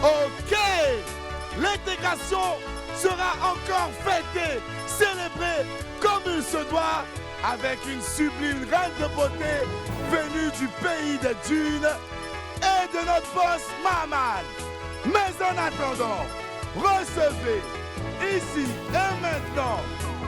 Ok, l'intégration sera encore fêtée, célébrée comme il se doit, avec une sublime reine de beauté venue du pays des dunes et de notre boss Maman. Mais en attendant, recevez ici et maintenant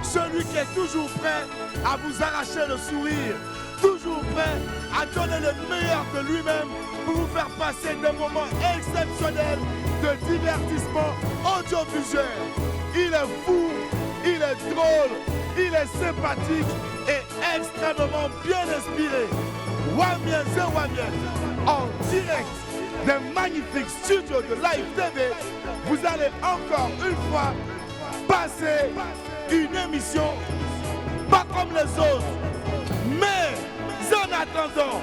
celui qui est toujours prêt à vous arracher le sourire, toujours prêt à donner le meilleur de lui-même pour vous faire passer des moments exceptionnels de divertissement audiovisuel. Il est fou, il est drôle, il est sympathique et extrêmement bien inspiré. Wamien et Wamien, en direct des magnifiques studios de Live TV, vous allez encore une fois passer une émission pas comme les autres. Mais en attendant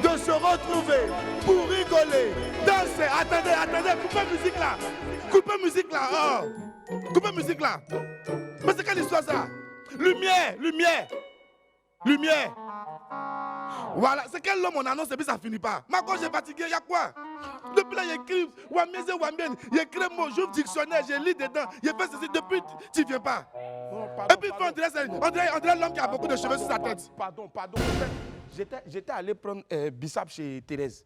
de se retrouver pour rigoler, danser, attendez, coupez musique là, oh. Coupez musique là. Mais c'est quelle histoire ça? Lumière. Voilà, c'est quel homme on annonce et puis ça finit pas. Ma gauche est fatigué, il y a quoi? Depuis là, j'écris Wamien et Wamien, j'écris mon j'ouvre dictionnaire, je lis dedans, je fais ceci, depuis tu viens pas. Non, pardon, et puis on dirait l'homme qui a beaucoup de cheveux sur sa tête. Pardon. J'étais allé prendre Bissap chez Thérèse.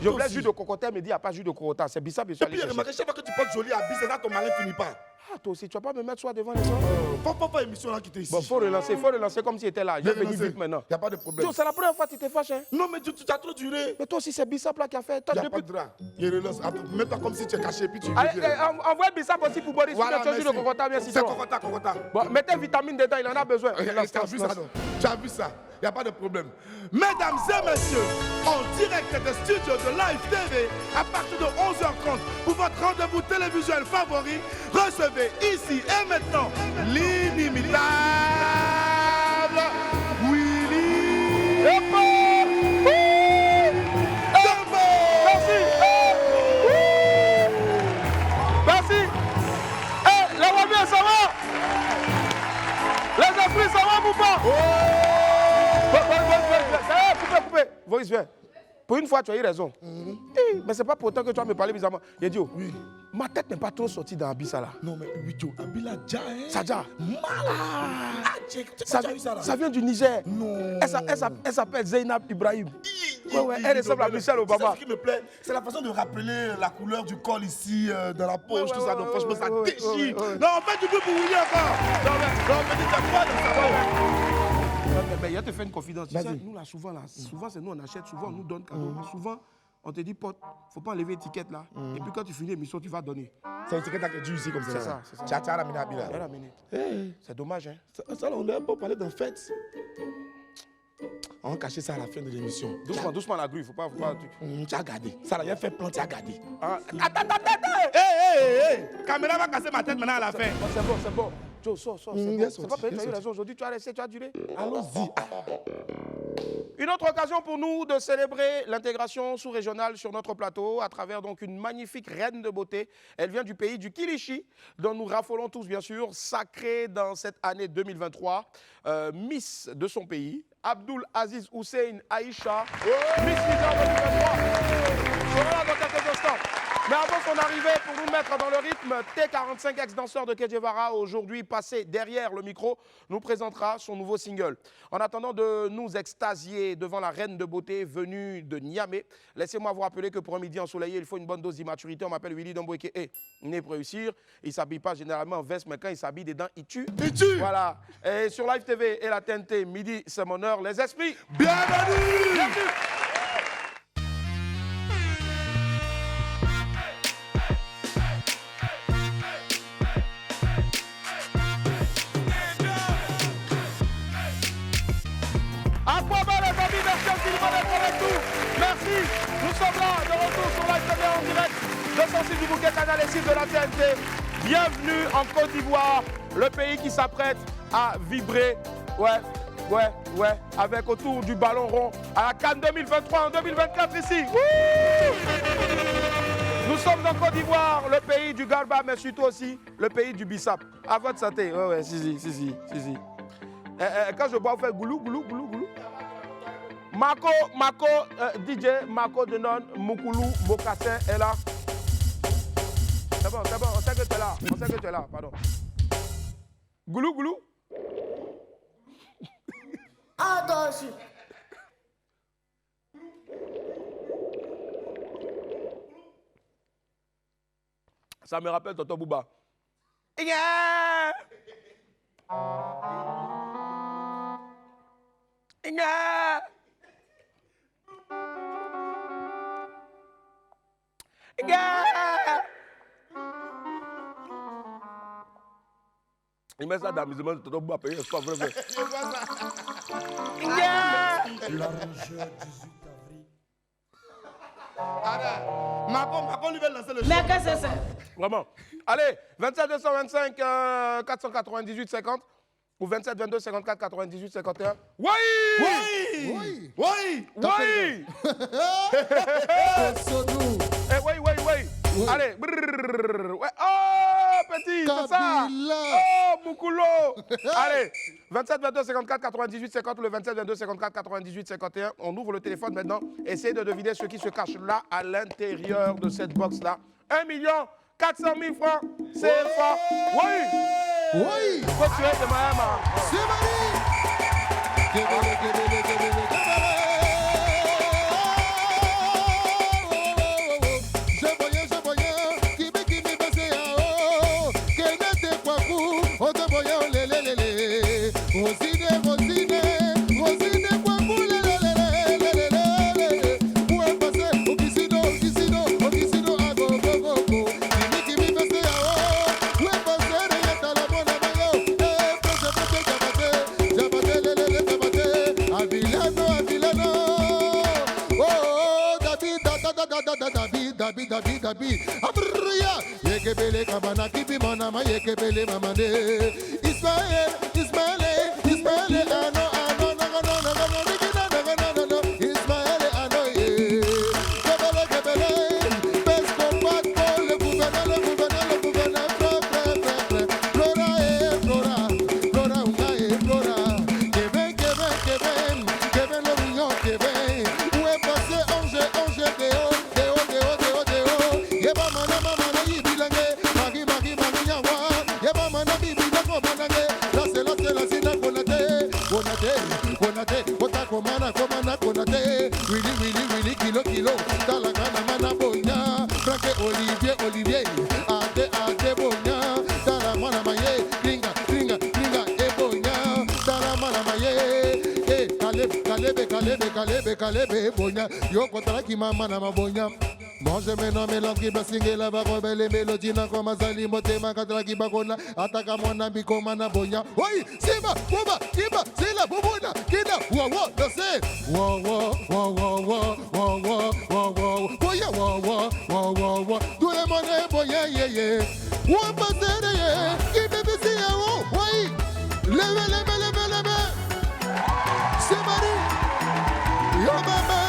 Je voulais jus de cocotin, elle me dit il n'y a pas jus de cocotin, c'est Bissap et je suis allé chercher. Remarquez, chaque fois que tu portes joli habit, c'est là ton malin finit pas. Ah, toi aussi, tu vas pas me mettre soit devant les gens. Faut pas émission là qui était ici. Bon, faut relancer comme s'il était là. Je vais venir vite maintenant. Il n'y a pas de problème. C'est la première fois que tu t'es fâché. Hein? Non, mais tu as trop duré. Mais toi aussi, c'est Bissap là qui a fait. Il n'y a pas de drap. Il relance. Mets-toi comme si tu es caché, puis tu allez, envoie Bissap aussi pour Boris. Voilà, jus de cocotin, bien sûr. C'est cocotin. Bon, mettez vitamine dedans, il en a besoin. Tu as vu ça, non? Tu as vu ça. Il n'y a pas de problème. Mesdames et messieurs, en direct des studios de Live TV, à partir de 11h30, pour votre rendez-vous télévisuel favori, recevez ici et maintenant l'inimitable Willy Dembo. Merci. Les Wamiens, ça va? Les esprits, ça va ou pas? Coupez. Voice, viens. Pour une fois, tu as eu raison. Mais c'est pas pour autant que tu vas me parler bizarrement. Yedio, oui. Ma tête n'est pas trop sortie dans Abissa là. Non, mais Widio, Abila Dja, hein? Ça Dja. Malade. Ça vient du Niger. Non. Elle s'appelle Zainab Ibrahim. Elle ressemble à Michelle Obama. Ce qui me plaît, c'est la façon de rappeler la couleur du col ici, dans la poche, tout ça. Donc franchement, ça déchire. Non, on fait du bruit pour Willy encore. Non, mais dis pas de ça. Mais il te fait une confidence. Tu sais, nous là, souvent, c'est nous, on achète, souvent, on nous donne cadeau. Souvent, on te dit, pote, faut pas enlever l'étiquette là. Et puis quand tu finis l'émission, tu vas donner. C'est l'étiquette qui est due ici comme ça. C'est ça. Tu as ramené à Bila. Elle a ramené. C'est dommage, hein. Ça, on est un peu parlé d'un fête. On va cacher ça à la fin de l'émission. Doucement la grue, faut pas. Tu as gardé. Ça, là, il a fait plan, tu as gardé. Attends. Hé. Caméra va casser ma tête maintenant à la fin. C'est bon. Joe, sors. C'est pas parce que tu as eu raison aujourd'hui, tu as resté, tu as duré. Allons-y. Une autre occasion pour nous de célébrer l'intégration sous-régionale sur notre plateau à travers donc une magnifique reine de beauté. Elle vient du pays du Kilichi, dont nous raffolons tous bien sûr, sacrée dans cette année 2023, Miss de son pays, Abdul Aziz Hussein Aïcha, Miss Niger 2023. Voilà dans quelques instants. Mais avant son arrivée, pour nous mettre dans le rythme, T45, ex-danseur de Kedjevara, aujourd'hui passé derrière le micro, nous présentera son nouveau single. En attendant de nous extasier devant la reine de beauté venue de Niamey, laissez-moi vous rappeler que pour un midi ensoleillé, il faut une bonne dose d'immaturité. On m'appelle Willy Dembo qui est né pour réussir. Il ne s'habille pas généralement en veste, mais quand il s'habille dedans, il tue. Voilà. Et sur Live TV et la TNT, midi, c'est mon heure. Les esprits, bienvenue. Merci, nous sommes là de retour sur Live TV en direct de Sensible du Bouquet, canal et site de la TNT. Bienvenue en Côte d'Ivoire, le pays qui s'apprête à vibrer, avec autour du ballon rond à la CAN 2023 en 2024 ici. Nous sommes en Côte d'Ivoire, le pays du Garba, mais surtout aussi le pays du Bissap. À votre santé. Si. Quand je bois, vous faites goulou. Mako, DJ Mako Denon, Moukoulou, Mokassin est là. C'est bon, on sait que tu es là, pardon. Goulou. Attention. Ça me rappelle Tonton Bouba. Il met ça dans l'amusement de Tonton Bouba payé, c'est pas vrai. L'arrangeur 18 avril. Arrête. Macron lui veut lancer le show. Mais qu'est-ce que c'est? Vraiment. Allez, 27 225 498 50 ou 27 22 54 98 51. Oui! Oui! Allez. Ouais. Oh, petit, c'est ça. Oh, Moukoulou. Allez, 27 22 54 98 50 ou le 27 22 54 98 51. On ouvre le téléphone maintenant. Essayez de deviner ce qui se cache là, à l'intérieur de cette box-là. 1 400 000 francs. C'est fort. Oui! Faut tuer de Mahama. C'est Dabi, Abriya, Yekebele Kabana, Kibi Monama, Yekebele Mamade, Ismael, Ano, Ismael, Ano, Kebele, best combat pour le gouverneur, Flora, Flora, Kevin, l'Orient, Kevin, où est passé Ange, Konate, Willy, kilo, Talagana mana bonya, Franke Olivier, Ade bonya, Talamana maye, Ringa, bonya, Talamana maye, Kalebe, bonya, Yoko Taraki mama na mabonya. Moi je me nomme l'anki basinge la barobe les mélodies na comme azali motema kadraki bakona ataka mwana bikoma na bonya. Oui, Simba, Boba, Kiba, Sila, Bubuna, Kida, wow, danser. Wow, boya, wow, tout le monde est boya, yeah. Wow, passer, yeah, qui bébé c'est wow, oui. Leve. C'est Marie. Yo, mama.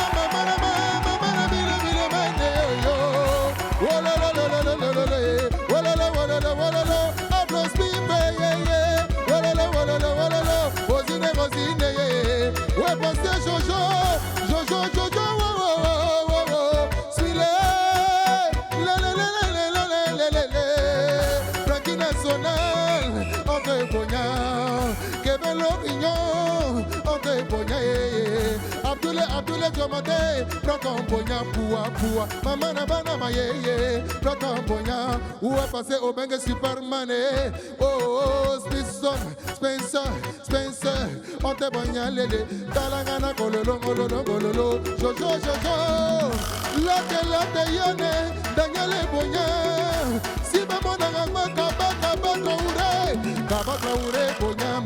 Abdoulaye Diomande, prends ton pognon, poua, maman na bana maye, prends ton pognon, où est passé au bengue Superman, oh, Spencer, on te pognon, lélé, talangana, gololo, jojo, lote, yone, Daniel pognon, si maman n'a Kaba Traoré, pognon,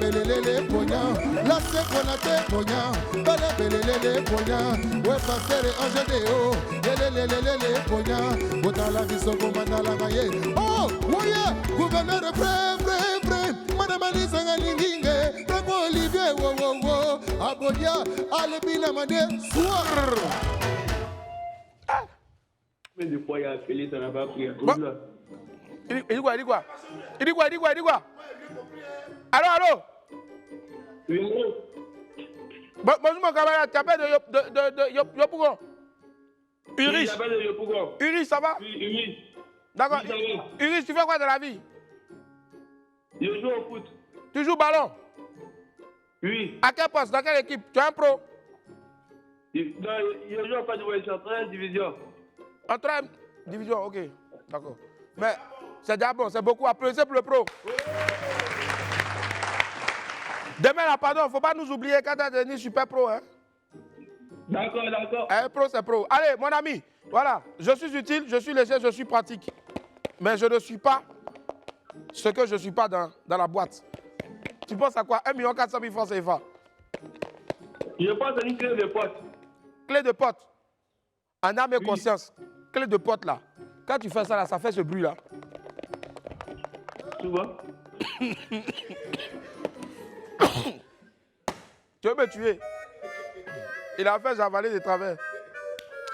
belele, pognon, la seconate, pognon, belele, pognon, ouais, passer en GDO, lélé, pognon, Botala Visoko, Mandala Maye, oh, ouais, gouverneur, vrai, Madame Alisa Lingue, Franco Olivier, wow, Abodia, Alebina Made, soir. Mais des fois, il y a Félix, ça n'a pas pris. Il dit quoi? Allô? Oui, Bonjour mon camarade, tu appelles de Yopougon? Ulrich. Oui, j'appelle de Yopougon. Ulrich, ça va? Oui, Ulrich. D'accord. Oui, ça va. Ulrich, tu fais quoi de la vie? Je joue au foot. Tu joues ballon? Oui. À quel poste? Dans quelle équipe? Tu es un pro? Je joue en Côte d'Ivoire, je suis en 3e division. En 3e division, ok. D'accord. Mais c'est déjà bon, c'est beaucoup. Applaudissez pour le pro. Demain, là, pardon, il ne faut pas nous oublier quand tu as devenu super pro. Hein? D'accord, d'accord. Un pro, c'est pro. Allez, mon ami, voilà. Je suis utile, je suis léger, je suis pratique. Mais je ne suis pas ce que je ne suis pas dans la boîte. Tu penses à quoi? 1 400 000 francs CFA. Je pense à une clé de pote. Clé de pote. En âme et Oui. conscience. Clé de pote, là. Quand tu fais ça, là, ça fait ce bruit-là. Souvent. Tu veux me tuer? Il a fait javaler des travers.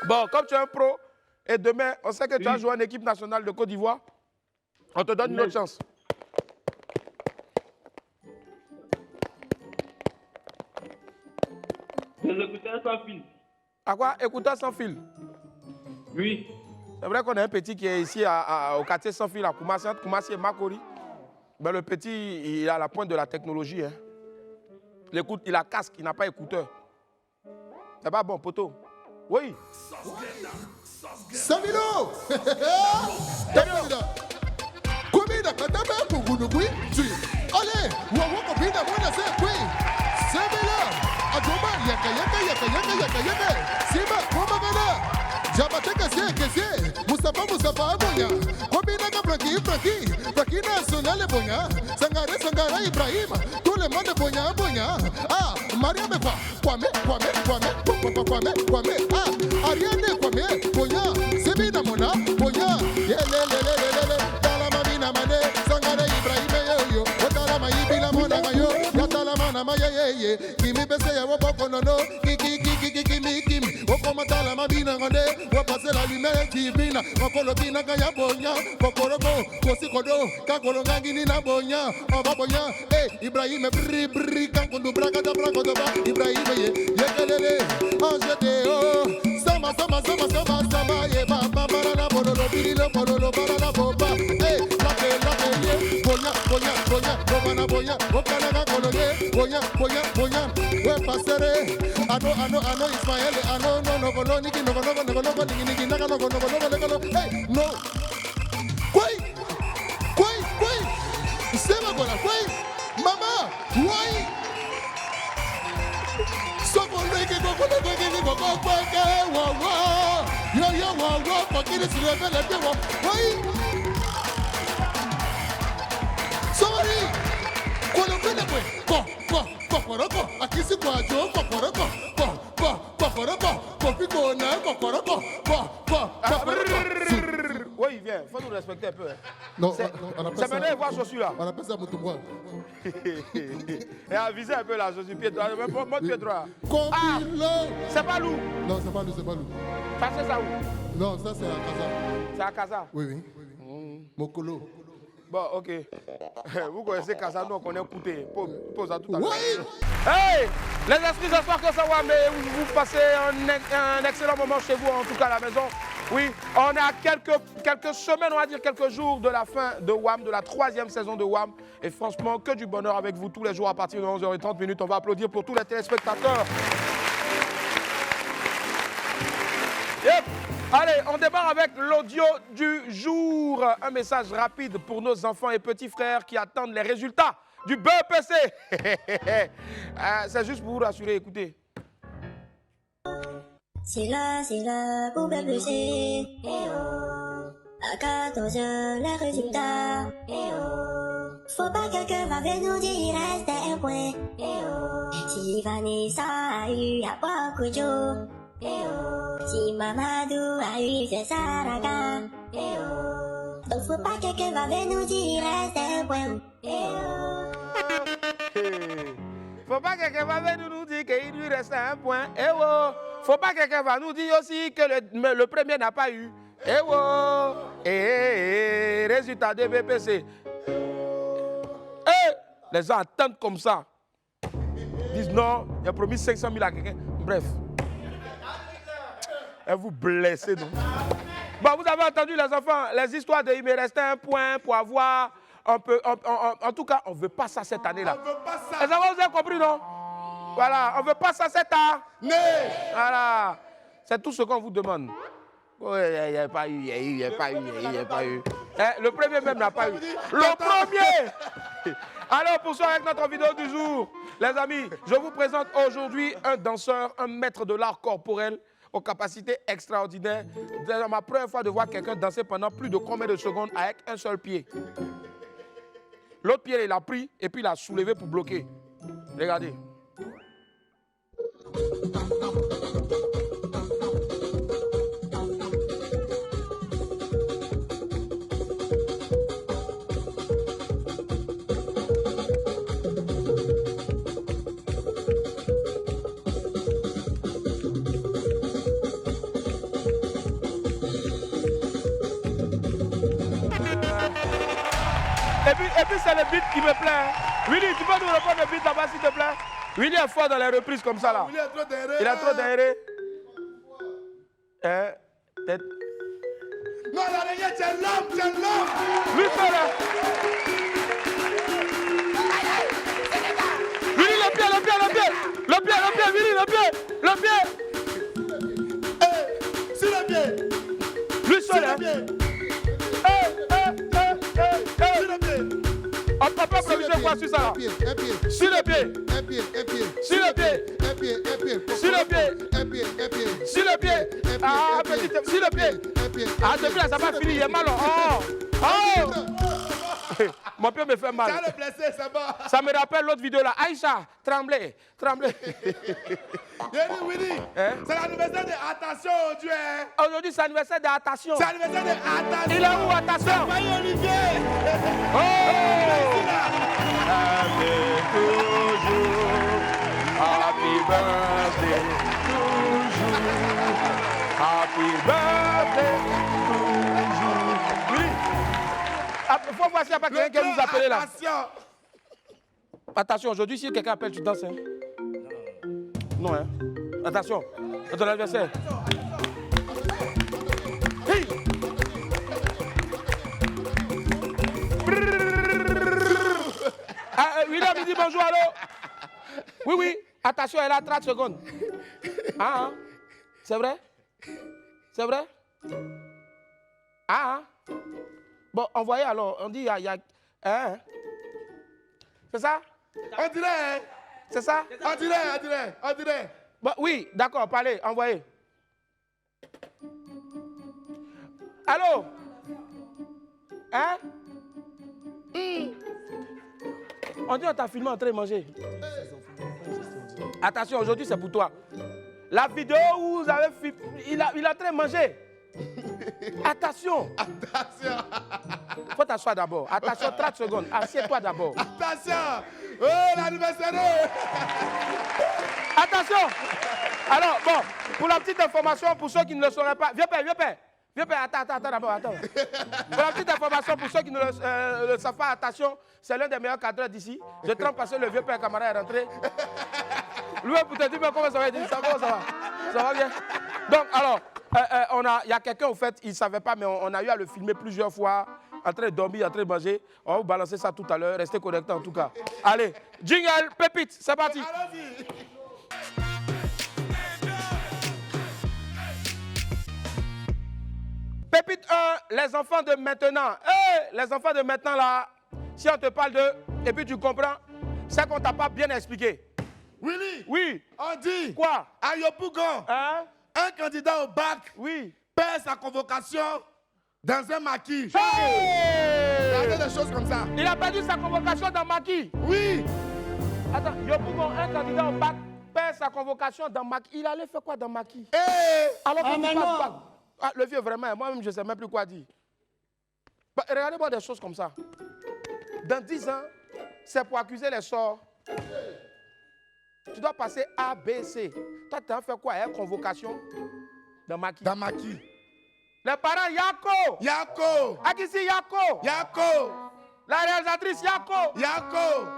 Bon, comme tu es un pro, et demain, on sait que tu as joué en équipe nationale de Côte d'Ivoire, on te donne une autre chance. Des écouteurs sans fil. À quoi? Écouteur sans fil. Oui. C'est vrai qu'on a un petit qui est ici au quartier sans fil à Koumassi, entre Koumassi et Makori. Mais le petit, il a la pointe de la technologie. Hein. Il a casque, il n'a pas écouteur. C'est pas bon, poteau. Oui. Samino! Tamida! Kumida katame kugudugui tui. Allez! Wawa kopida mwana se kui. Samina! Adoma yaka. Simba kumagana. Jabateka kese. Mustafa Abonya. Komina ka Franki national Bonya. Sangara Ibrahim. Tout le monde Bonya. Ah, Maria me va. Kwame. Ah, Ariane Kwame. Bonya. Semina Mona. Bonya. Lele. Tala mamina mane. Sangara Ibrahim yo. Otala maibila mona yo. Yatala mana maye. Kimi bese ya wopoko no. Kimi. Okomatala mabina ngande. Wapase la lumière divine. Okolobina kaya Bonya. Kokoroko. Kosikodo. Kakolongangi ni na Bonya. Oba Bonya. Ibrahim bri kankundu brakata brakotoba. Ibrahim yekelele. Anjete sama ye baba barala bololo bililo bololo barala boba. Lake Bonya. Romana Bonya. Okalaga kolole. Bonya. We pasere. Ano Ismael. Ano no niki no niki naga no. Hey, no. Kwai. Sema kola kwai. Mama, why? Sorry. Aqui se guardou, Oui, il vient. Il faut nous respecter un peu. Hein. Non, C'est maintenant, voir Josué là. On appelle ça Moutoumwa. Et aviser un peu là, Josué, pied droit. Monte pied droit. C'est pas loup. Non, c'est pas lui. Ça, c'est ça où? Non, ça c'est à Kaza. C'est à Casa. Oui. Mokolo. Bon, ok. Vous connaissez Casa, nous on connaît Kouté. Pose à tout à l'heure. Oui. Hey! Les esprits, j'espère que ça va, mais vous passez un excellent moment chez vous, en tout cas à la maison. Oui, on a quelques semaines, on va dire quelques jours de la fin de WAM, de la 3e saison de WAM. Et franchement, que du bonheur avec vous tous les jours à partir de 11h30. On va applaudir pour tous les téléspectateurs. Yep. Allez, on démarre avec l'audio du jour. Un message rapide pour nos enfants et petits frères qui attendent les résultats du BEPC. C'est juste pour vous rassurer, écoutez. C'est là pour BEPC. Eh oh. À 14 heures, les résultats. Eh oh. Faut pas que quelqu'un va venir nous dire il reste un point. Eh oh. Si Vanessa a eu à beaucoup de jours. Eh oh. Si Mamadou a eu c'est Saraka. Eh oh. Donc faut pas que quelqu'un va venir nous dire il reste un point. Eh oh. Faut pas que quelqu'un va venir nous dire qu'il lui reste un point. Eh oh. Faut pas que quelqu'un va nous dire aussi que le premier n'a pas eu. Eh oh. Résultat de BPC. Les gens attendent comme ça. disent non, il a promis 500 000 à quelqu'un. Bref. Et vous blessez, non? Bon, vous avez entendu les enfants, les histoires de il me restait un point pour avoir un peu. En tout cas, on ne veut pas ça cette année-là. On veut pas ça. Les enfants, vous avez compris, non? Voilà, on ne veut pas ça cette année. Voilà. C'est tout ce qu'on vous demande. Il n'y a pas eu, il n'y a pas eu, il n'y a pas eu. Le premier même n'a pas eu. Le premier! Alors, poursuivons avec notre vidéo du jour. Les amis, je vous présente aujourd'hui un danseur, un maître de l'art corporel aux capacités extraordinaires. C'est ma première fois de voir quelqu'un danser pendant plus de combien de secondes avec un seul pied. L'autre pied, il l'a pris et puis il l'a soulevé pour bloquer. Regardez. Et puis c'est le beat qui me plaît. Hein. Willy, tu peux nous reprendre le beat là-bas s'il te plaît? Willy est fort dans les reprises comme ça là. Willy a trop d'aéré. Il a trop d'aéré. Tête. Non, la dernière, c'est l'homme, c'est l'homme. Lui seul là. Willy, le pied, Willy, le pied. Sur le pied. Lui seul là. On peut pas proviser quoi sur ça là? Un pied. Sur le pied. Un pied. Sur le pied. Un pied. Sur le pied. Un pied. Sur le pied. Ah, petit, sur le pied. Ah, depuis là, ça va finir, il est mal. Oh! Mon pied me fait mal. Ça le blessé, c'est bon. Ça me rappelle l'autre vidéo là. Aïcha, tremblez. Willy, c'est l'anniversaire de Attention aujourd'hui. Hein? Aujourd'hui, c'est l'anniversaire d'Attention. C'est l'anniversaire de Attention. Il est où, Attention? Marie Olivier. Oh! Happy birthday, toujours. Happy birthday, toujours. Oui. Il faut voir s'il n'y a pas quelqu'un qui nous appeler là. Attention. Attention, aujourd'hui, si quelqu'un appelle, tu danses. Hein? Non, hein? Attention, à ton anniversaire. Hey. William, il dit bonjour, allô? Oui, attention, elle a 30 secondes. Ah, c'est vrai? C'est vrai? Ah, bon, envoyez alors, on dit, il y a hein? C'est ça? On dirait, hein? C'est ça? On dirait. Bon, oui, d'accord, parlez, envoyez. Allô? Hein? On dit on t'a filmé en train de manger. Attention, aujourd'hui c'est pour toi. La vidéo où vous avez filmé, il est en train de manger. Attention. Faut t'asseoir d'abord. Attention, 30 secondes. Assieds-toi d'abord. Attention. Oh, l'anniversaire. Attention. Alors, bon, pour la petite information, pour ceux qui ne le sauraient pas, viens, père. Attends d'abord, attends. Pour la petite information, pour ceux qui ne le savent pas, attention, c'est l'un des meilleurs cadres d'ici. Je trempe parce que le vieux père camarade est rentré. Lui, pour te dire comment ça va, il dit, ça va bien. Donc, alors, il y a quelqu'un, au fait, il ne savait pas, mais on a eu à le filmer plusieurs fois, en train de dormir, en train de manger. On va vous balancer ça tout à l'heure, restez connectés en tout cas. Allez, jingle, pépite, c'est parti. Allons-y. Pépite 1, les enfants de maintenant. Les enfants de maintenant, là, si on te parle de, et puis tu comprends, c'est qu'on ne t'a pas bien expliqué. Willy. Oui. On dit. Quoi? À Yopougon, Hein? un candidat au bac Oui. perd sa convocation dans un maquis. Hey! Regardez des choses comme ça. Il a perdu sa convocation dans Maki. Oui. Attends, Yopougon, un candidat au bac perd sa convocation dans Maki. Il allait faire quoi dans Maki? Alors que tu passes bac. Ah, le vieux, vraiment, moi-même, je ne sais même plus quoi dire. Bah, regardez-moi des choses comme ça. Dans 10 ans, c'est pour accuser les sorts. Tu dois passer A, B, C. Toi, tu as fait quoi? Une convocation dans Maki. Dans maquis. Les parents, Yako. Yako. Akissi, Yako. Yako. La réalisatrice, Yako. Yako.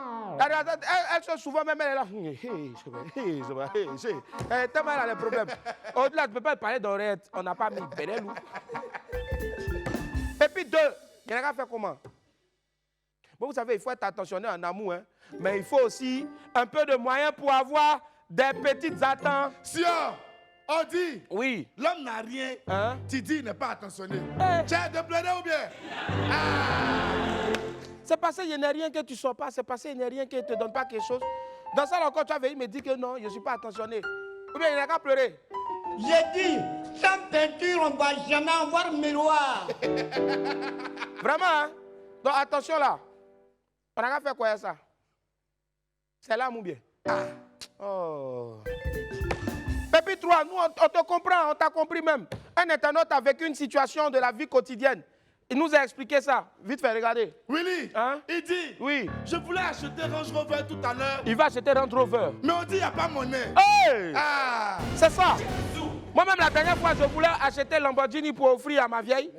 Elle se souvent même, elle est là. Tellement elle a les problèmes. Au-delà, tu ne peux pas parler d'oreillette. On n'a pas mis Benelou. Et puis 2, il y en a fait comment? Bon, vous savez, il faut être attentionné en amour, hein, mais il faut aussi un peu de moyens pour avoir des petites attentes. Si on dit, oui, l'homme n'a rien, hein? tu dis, il n'est pas attentionné. Hey. Tu as de pleurer ou bien? C'est passé, il n'y a rien que tu ne sors pas. C'est passé, il n'y a rien qui ne te donne pas quelque chose. Dans ça, encore, tu as veillé, me dit que non, je ne suis pas attentionné. Ou bien il n'a qu'à pleurer. J'ai dit, sans peinture, on ne va jamais avoir miroir. Vraiment, hein? Donc attention là. On n'a qu'à faire quoi ça? C'est là, mon bien. Oh. Pépi 3, nous, on te comprend, on t'a compris même. Un internaute a vécu une situation de la vie quotidienne. Il nous a expliqué ça. Vite fait, regardez. Willy, Hein? il dit, Oui. je voulais acheter Range Rover tout à l'heure, Il va acheter Range Rover. mais on dit, il n'y a pas monnaie. Hey! C'est ça. Moi-même, la dernière fois, je voulais acheter Lamborghini pour offrir à ma vieille.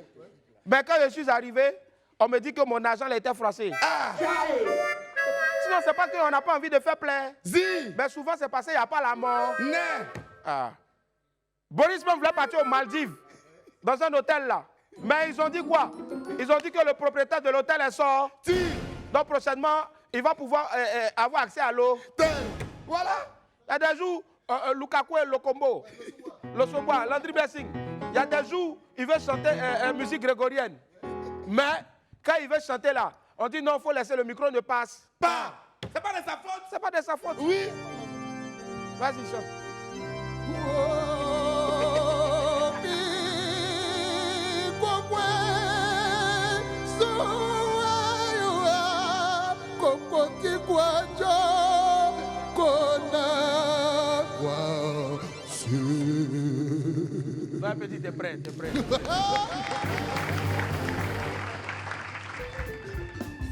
Mais quand je suis arrivé, on me dit que mon argent là, était froissé. Sinon, c'est pas qu'on n'a pas envie de faire plaisir. Zi, Mais souvent, c'est passé, il n'y a pas la mort. né. Boris même voulait partir aux Maldives, dans un hôtel là. Mais ils ont dit quoi? Ils ont dit que le propriétaire de l'hôtel est sorti. Donc prochainement, il va pouvoir avoir accès à l'eau. Voilà. Il y a des jours, Lukaku et Lokombo, le Sobois, Landry Blessing. Il y a des jours, il veut chanter musique grégorienne. Mais quand il veut chanter là, on dit non, il faut laisser le micro, ne passe Pas. C'est pas de sa faute. C'est pas de sa faute. Oui. Vas-y, chante. Va, petit, t'es prêt, t'es prêt.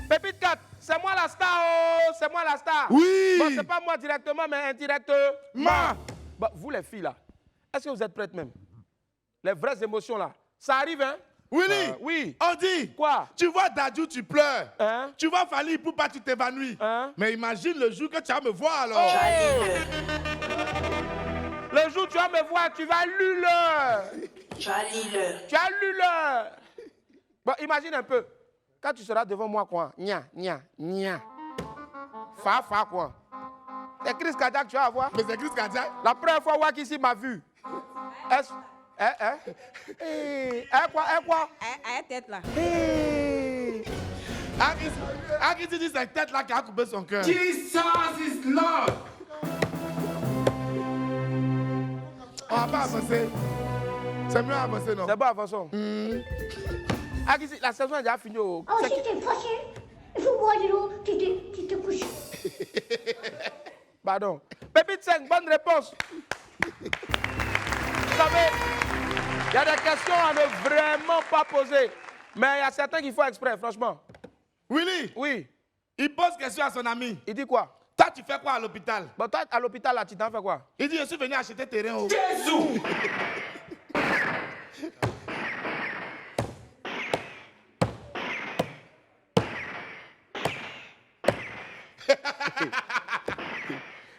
Pépite 4, c'est moi la star, oh, c'est moi la star. Oui. Bon, c'est pas moi directement, mais indirectement. Bon, vous les filles là, est-ce que vous êtes prêtes même? Les vraies émotions là, ça arrive, hein? Willy, Oui. on dit, Quoi? tu vois Dadju, tu pleures. Hein? Tu vois Fali pour pas tu t'évanouis. Hein? Mais imagine le jour que tu vas me voir alors. Oh! Le jour où tu vas me voir, tu vas luler. Tu as luler. Bon, imagine un peu. Quand tu seras devant moi, quoi? Nya, nya, nya. Fa, quoi? Les crises cardiaques que tu vas avoir. Mais c'est Christ cardiaque. La première fois, Wakissi m'a vu. Est-ce... quoi? Tête là. Akisi dit cette tête là qui a coupé son cœur. Jesus is Lord. On va pas avancer. C'est mieux avancer, non? C'est bon, avançons. Akissi, la saison est déjà finie. Oh, j'étais fâché. Il faut boire de l'eau, tu te couches. Pardon. Pépite 5, bonne réponse. Vous savez, il y a des questions à ne vraiment pas poser. Mais il y a certains qui font exprès, franchement. Willy, Oui. il pose question à son ami. Il dit quoi? Toi, tu fais quoi à l'hôpital? Bon, toi, à l'hôpital, là, tu t'en fais quoi? Il dit, je suis venu acheter terrain. Oh. Jésus.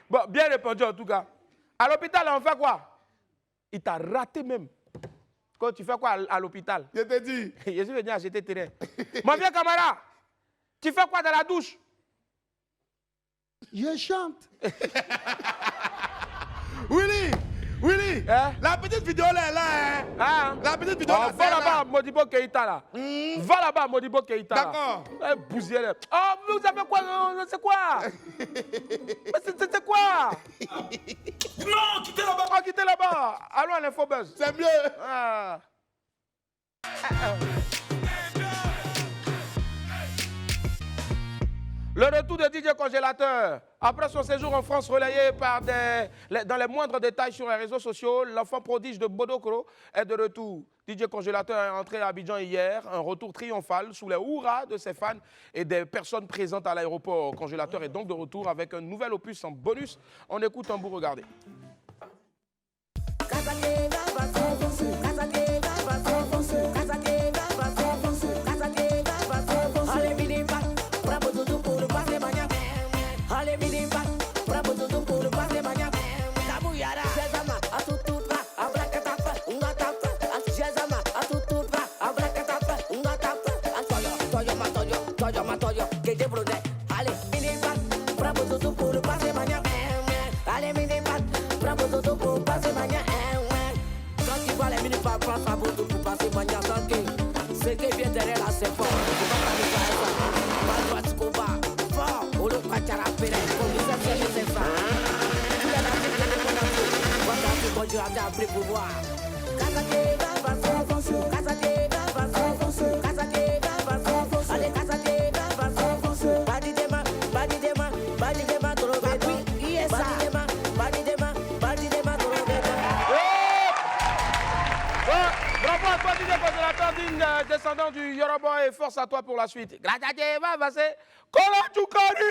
Bon, bien répondu en tout cas. À l'hôpital, on fait quoi? Il t'a raté même. Quand tu fais quoi à l'hôpital? Je te dis. Je suis venu acheter terrain. Mon vieux camarade, tu fais quoi dans la douche? Je chante. Willy, Hein? la petite vidéo là est là, hein? Hein? La petite vidéo là, Va là-bas, Modibo Keïta là. Va là-bas, Modibo Keïta. D'accord. Bousière. Oh, vous savez quoi? C'est quoi? C'est quoi? Non, quittez là-bas. Oh, quittez là-bas. Allons à l'Infobuzz. C'est mieux. Ah. Le retour de DJ Congélateur. Après son séjour en France relayé par dans les moindres détails sur les réseaux sociaux, l'enfant prodige de Bodokro est de retour. DJ Congélateur est entré à Abidjan hier, un retour triomphal sous les hurrahs de ses fans et des personnes présentes à l'aéroport. Congélateur est donc de retour avec un nouvel opus en bonus. On écoute un bout, regardez. qui vient derrière là, c'est fort. Faut pas parler ça, ça. Pas droit de combat. Fort. On le croit à la peine. Comme c'est ça. Tous les navires de mon amour. Moi, t'as bonjour, t'as appris pour voir. Casa que va passer. Casa que va passer. Casa que va passer. Allez, casa que va passer. Badi dema, badi dema, badi dema, trop bête. Oui, yes, badi dema, badi dema, badi dema, trop bête. Bravo à toi, DJ Consolateur, digne descendant du Yoruba, et force à toi pour la suite. Grâce va passer. Kola Chukari.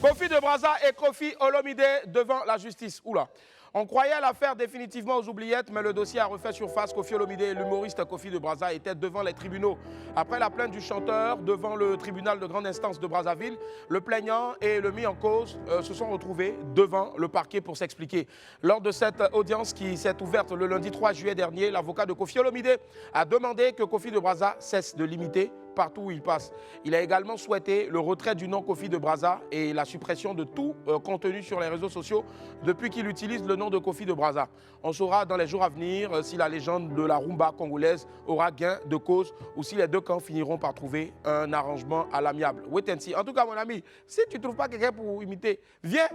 Kofi de Brazza et Kofi Olomide devant la justice. Oula. On croyait l'affaire définitivement aux oubliettes, mais le dossier a refait surface. Kofi Olomide et l'humoriste Kofi de Brazza étaient devant les tribunaux. Après la plainte du chanteur devant le tribunal de grande instance de Brazzaville, le plaignant et le mis en cause se sont retrouvés devant le parquet pour s'expliquer. Lors de cette audience qui s'est ouverte le lundi 3 juillet dernier, l'avocat de Kofi Olomide a demandé que Kofi de Brazza cesse de l'imiter partout où il passe. Il a également souhaité le retrait du nom Kofi de Brazza et la suppression de tout contenu sur les réseaux sociaux depuis qu'il utilise le nom de Kofi de Brazza. On saura dans les jours à venir si la légende de la rumba congolaise aura gain de cause ou si les deux camps finiront par trouver un arrangement à l'amiable. Wait and see. En tout cas, mon ami, si tu ne trouves pas quelqu'un pour imiter, viens.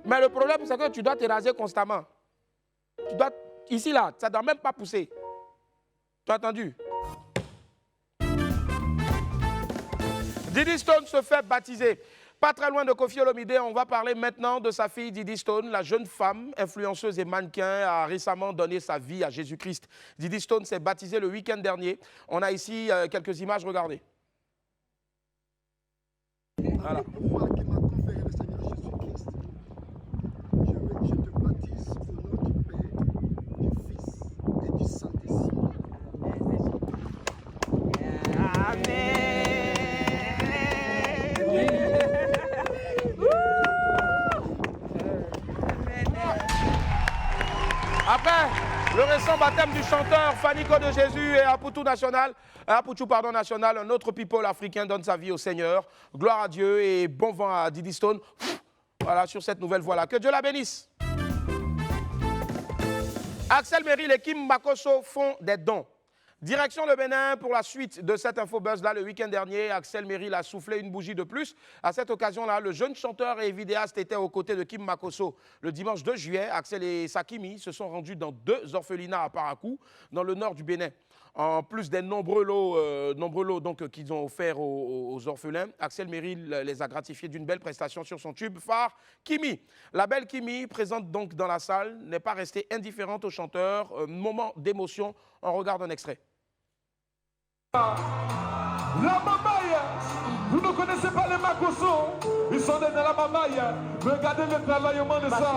Mais le problème, c'est que tu dois te raser constamment. Tu dois, ici, là, ça ne doit même pas pousser. Tu as entendu? Diddy Stone se fait baptiser. Pas très loin de Kofi Olomide, on va parler maintenant de sa fille Diddy Stone. La jeune femme, influenceuse et mannequin, a récemment donné sa vie à Jésus-Christ. Diddy Stone s'est baptisé le week-end dernier. On a ici quelques images, regardez. Voilà. Moi qui m'a conféré le Seigneur Jésus-Christ, je te baptise au nom du Père, du Fils et du Saint-Esprit. Amen. Après le récent baptême du chanteur Faniko de Jésus et Aputu National, un autre people africain donne sa vie au Seigneur. Gloire à Dieu et bon vent à Diddy Stone. Voilà, sur cette nouvelle voie-là. Que Dieu la bénisse. Axel Merrill et Kim Makosso font des dons. Direction le Bénin pour la suite de cette infobuzz-là. Le week-end dernier, Axel Merrill a soufflé une bougie de plus. À cette occasion-là, le jeune chanteur et vidéaste était aux côtés de Kim Makosso. Le dimanche 2 juillet, Axel et Sakimi se sont rendus dans 2 orphelinats à Parakou, dans le nord du Bénin. En plus des nombreux lots donc, qu'ils ont offerts aux orphelins, Axel Merrill les a gratifiés d'une belle prestation sur son tube phare, Kimi. La belle Kimi, présente donc dans la salle, n'est pas restée indifférente au chanteur. Moment d'émotion, on regarde un extrait. La mamaille, vous ne connaissez pas les Makosso, ils sont dans la mamaille. Regardez le travaillement de ça.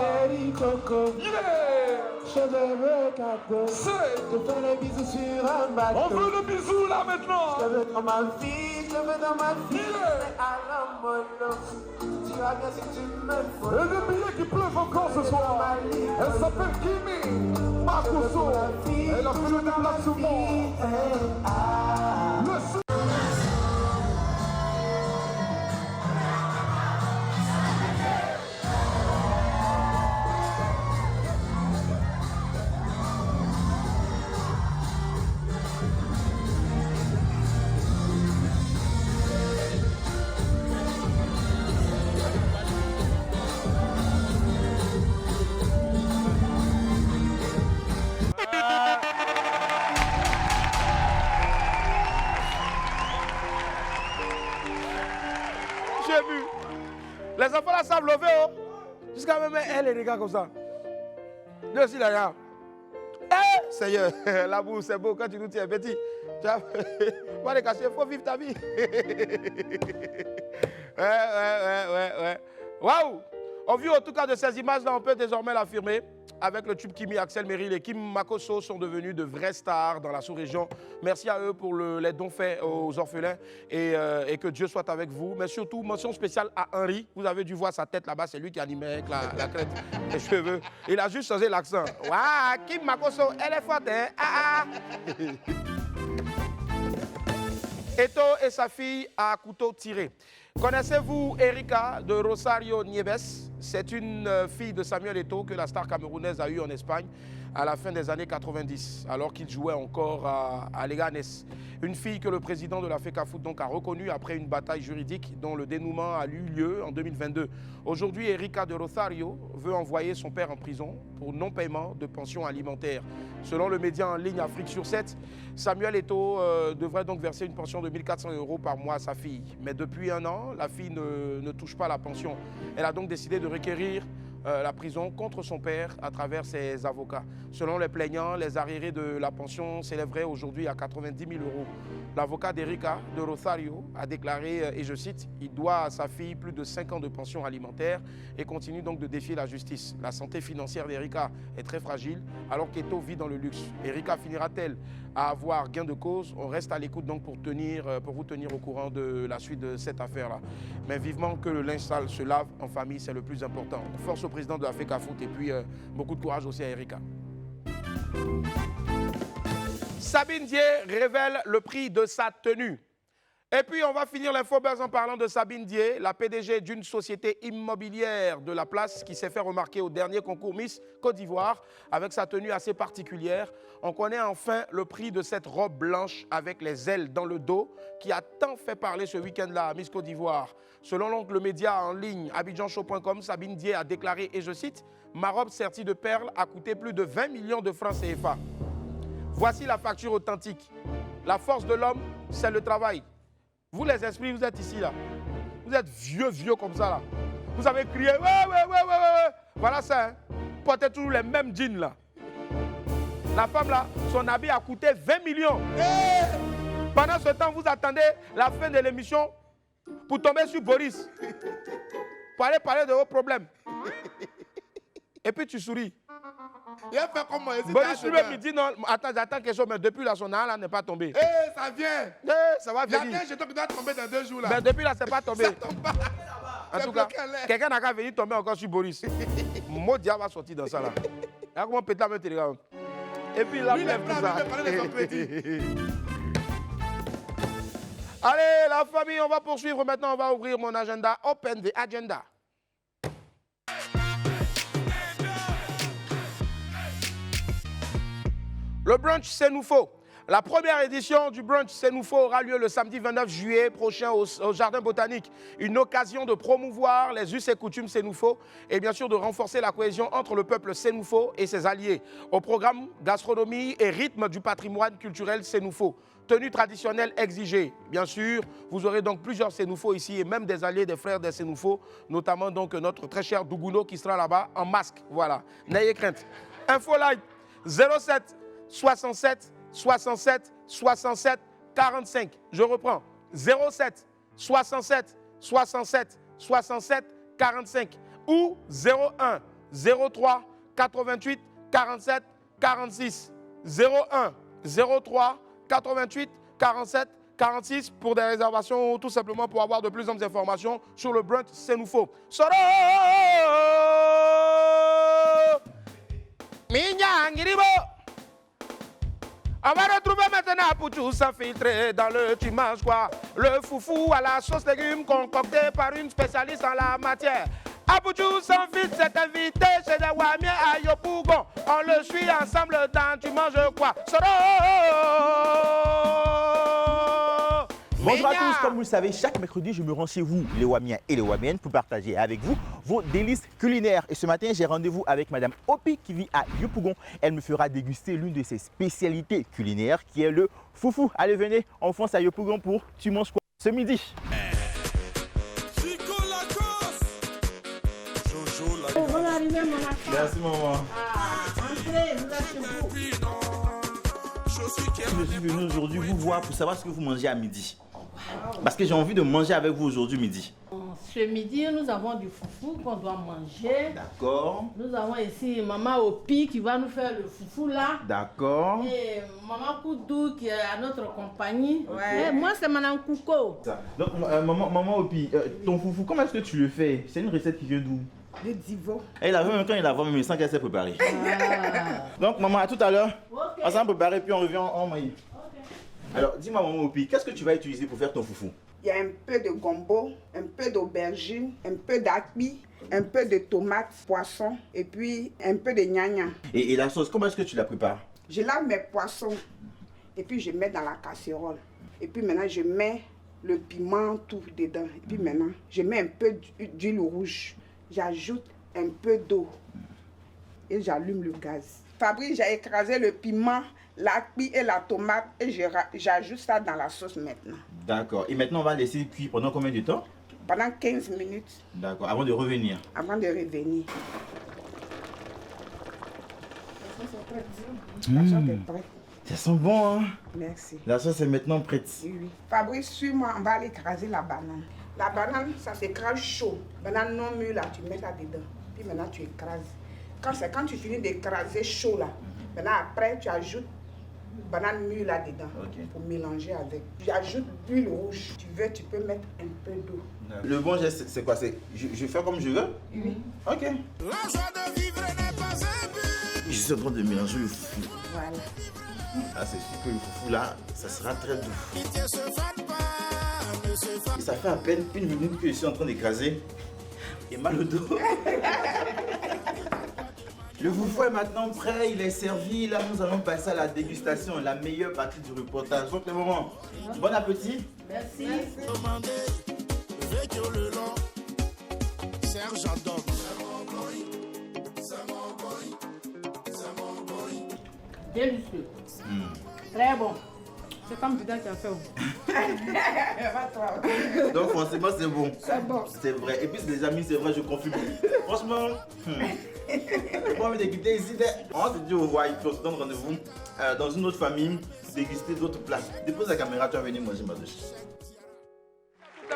Yeah. Je veux te les bisous sur un bateau. On veut le bisou là maintenant. Je veux dans ma vie, je veux dans ma vie. À la mono, tu vas bien si tu me faut. Et le billet qui pleuve encore ce soir. Elle s'appelle Kimi Makosso. Elle a fait le déplacement. J'ai vu. Les enfants là savent lever. Oh. Jusqu'à même elle les regarde comme ça. Dieu aussi, là. Eh, Seigneur, la boue, c'est beau quand tu nous tiens petit. Tu vas les cacher, il faut vivre ta vie. Ouais. Waouh! Au vu en tout cas de ces images-là, on peut désormais l'affirmer. Avec le tube Kimi, Axel Merrill et Kim Makosso sont devenus de vrais stars dans la sous-région. Merci à eux pour les dons faits aux orphelins et que Dieu soit avec vous. Mais surtout, mention spéciale à Henri. Vous avez dû voir sa tête là-bas, c'est lui qui animait avec la crête, les cheveux. Il a juste changé l'accent. Waouh, Kim Makosso, elle est forte, hein? Ah, ah. Eto et sa fille à couteau tiré. Connaissez-vous Erika de Rosario Nieves? c'est une fille de Samuel Eto'o que la star camerounaise a eue en Espagne à la fin des années 90, alors qu'il jouait encore à Leganés. Une fille que le président de la FECAFOOT donc a reconnue après une bataille juridique dont le dénouement a eu lieu en 2022. Aujourd'hui, Erika de Rosario veut envoyer son père en prison pour non-paiement de pension alimentaire. Selon le média en ligne Afrique sur 7, Samuel Eto'o devrait donc verser une pension de 1 400 € par mois à sa fille. Mais depuis un an, la fille ne touche pas la pension. Elle a donc décidé de requérir la prison contre son père à travers ses avocats. Selon les plaignants, les arriérés de la pension s'élèveraient aujourd'hui à 90 000 €. L'avocat d'Erika de Rosario a déclaré, et je cite, « Il doit à sa fille plus de 5 ans de pension alimentaire et continue donc de défier la justice. La santé financière d'Erika est très fragile alors qu'Eto'o vit dans le luxe. Erika finira-t-elle à avoir gain de cause? On reste à l'écoute donc pour vous tenir au courant de la suite de cette affaire-là. Mais vivement que le linge sale se lave en famille, c'est le plus important. Force au président de la FECAFOOT et puis beaucoup de courage aussi à Erika. Sabine Dié révèle le prix de sa tenue. Et puis, on va finir l'infobuzz en parlant de Sabine Dié, la PDG d'une société immobilière de la place qui s'est fait remarquer au dernier concours Miss Côte d'Ivoire avec sa tenue assez particulière. On connaît enfin le prix de cette robe blanche avec les ailes dans le dos qui a tant fait parler ce week-end-là à Miss Côte d'Ivoire. Selon donc le média en ligne abidjanshow.com, Sabine Dié a déclaré, et je cite, « Ma robe sertie de perles a coûté plus de 20 millions de francs CFA. Voici la facture authentique. La force de l'homme, c'est le travail. » Vous les esprits, vous êtes ici là. Vous êtes vieux comme ça là. Vous avez crié, ouais. Voilà ça, hein. Portez toujours les mêmes jeans là. La femme là, son habit a coûté 20 millions. Pendant ce temps, vous attendez la fin de l'émission pour tomber sur Boris. Pour aller parler de vos problèmes. Et puis tu souris. Il a fait comment? Boris lui-même me dit non, attends, j'attends quelque chose, mais depuis là, son âme là n'est pas tombé. Ça vient. Ça va Il y venir. a un jeton qui doit tomber dans 2 jours là. Mais depuis là, c'est pas tombé. Ça tombe pas. En tout cas, quelqu'un n'a qu'à venir tomber encore sur Boris. Mon diable va sortir dans ça là. Regarde comment pétard me télégramme. Et puis là, lui, il est prêt à parler de son crédit. Allez, la famille, on va poursuivre. Maintenant, on va ouvrir mon agenda. Open the agenda. Le brunch C'est nous faut. La première édition du brunch C'est nous faut aura lieu le samedi 29 juillet prochain au Jardin Botanique. Une occasion de promouvoir les us et coutumes C'est nous faut et bien sûr de renforcer la cohésion entre le peuple C'est nous faut et ses alliés. Au programme, gastronomie et rythme du patrimoine culturel C'est nous faut. Tenue traditionnelle exigée. Bien sûr, vous aurez donc plusieurs C'est nous faut ici et même des alliés des frères des C'est nous faut, notamment donc notre très cher Dougouno qui sera là-bas en masque. Voilà, n'ayez crainte. Info live 07 67 67 67 45. Je reprends. 07 67 67 67 45 ou 01 03 88 47 46. 01 03 88 47 46 pour des réservations ou tout simplement pour avoir de plus amples informations sur le brunch C'est nous faut. Soro Minyangiribo. On va retrouver maintenant Pouchou s'infiltrer dans le tu manges quoi? Le foufou à la sauce légumes concocté par une spécialiste en la matière. Abouchou s'infiltre, c'est invité chez des Wamiens à Yopougon. On le suit ensemble dans tu manges quoi? Soro. Bonjour à tous, comme vous le savez, chaque mercredi, je me rends chez vous, les Wamiens et les Wamiennes, pour partager avec vous vos délices culinaires. Et ce matin, j'ai rendez-vous avec Madame Opi qui vit à Yopougon. Elle me fera déguster l'une de ses spécialités culinaires qui est le foufou. Allez, venez, on fonce à Yopougon pour Tu manges quoi ce midi. Merci maman. Entrez, vous êtes chez vous. Je suis venu aujourd'hui vous voir pour savoir ce que vous mangez à midi. Parce que j'ai envie de manger avec vous aujourd'hui midi. Ce midi, nous avons du foufou qu'on doit manger. D'accord. Nous avons ici Maman Opi qui va nous faire le foufou là. D'accord. Et Maman Koudou qui est à notre compagnie. Okay. Et moi, c'est Madame Kouko. Donc, maman Opi, ton foufou, comment est-ce que tu le fais? C'est une recette qui vient d'où? Le divo. Elle avait même quand il avait même sans qu'elle s'est préparée. Donc, maman, à tout à l'heure. Okay. On s'en prépare puis on revient en maille. Okay. Alors, dis-moi, maman Opi, qu'est-ce que tu vas utiliser pour faire ton foufou? Il y a un peu de gombo, un peu d'aubergine, un peu d'acpi, un peu de tomates, poisson et puis un peu de gnagna. Et la sauce, comment est-ce que tu la prépares? Je lave mes poissons et puis je mets dans la casserole. Et puis maintenant, je mets le piment tout dedans. Et puis maintenant, je mets un peu d'huile rouge. J'ajoute un peu d'eau et j'allume le gaz. Fabrice, j'ai écrasé le piment, la cuit et la tomate et j'ajoute ça dans la sauce maintenant. D'accord. Et maintenant, on va laisser cuire pendant combien de temps? Pendant 15 minutes. D'accord, avant de revenir. Avant de revenir. La sauce est prête. Ça sent bon, hein? Merci. La sauce est maintenant prête. Oui, oui. Fabrice, suis-moi, on va aller écraser la banane. La banane, ça s'écrase chaud. Banane non mûre, là, tu mets ça dedans. Puis maintenant, tu écrases. Quand tu finis d'écraser chaud, là, maintenant, après, tu ajoutes banane mûre là-dedans pour mélanger avec. J'ajoute l'huile rouge. Tu veux, tu peux mettre un peu d'eau. Le bon geste, c'est quoi? Je fais comme je veux? Oui. Ok. La joie de vivre n'est pas un but. Je suis en train de mélanger le foufou. Voilà. Ah, c'est sûr que le foufou là, ça sera très doux. Et ça fait à peine 1 minute que je suis en train d'écraser. Et mal au dos. Le foufou est maintenant prêt, il est servi. Là, nous allons passer à la dégustation, la meilleure partie du reportage. Donc, le moment. Bon appétit. Merci. Serge Adom. Délicieux. Très bon. C'est comme Dida qui a fait. Donc forcément c'est bon. C'est bon. C'est vrai. Et puis les amis, c'est vrai, je confirme. Franchement, pour me déguster ici, on se dit au revoir, on se donne rendez-vous dans une autre famille, déguster d'autres plats. Dépose la caméra, tu vas venir manger ma douche.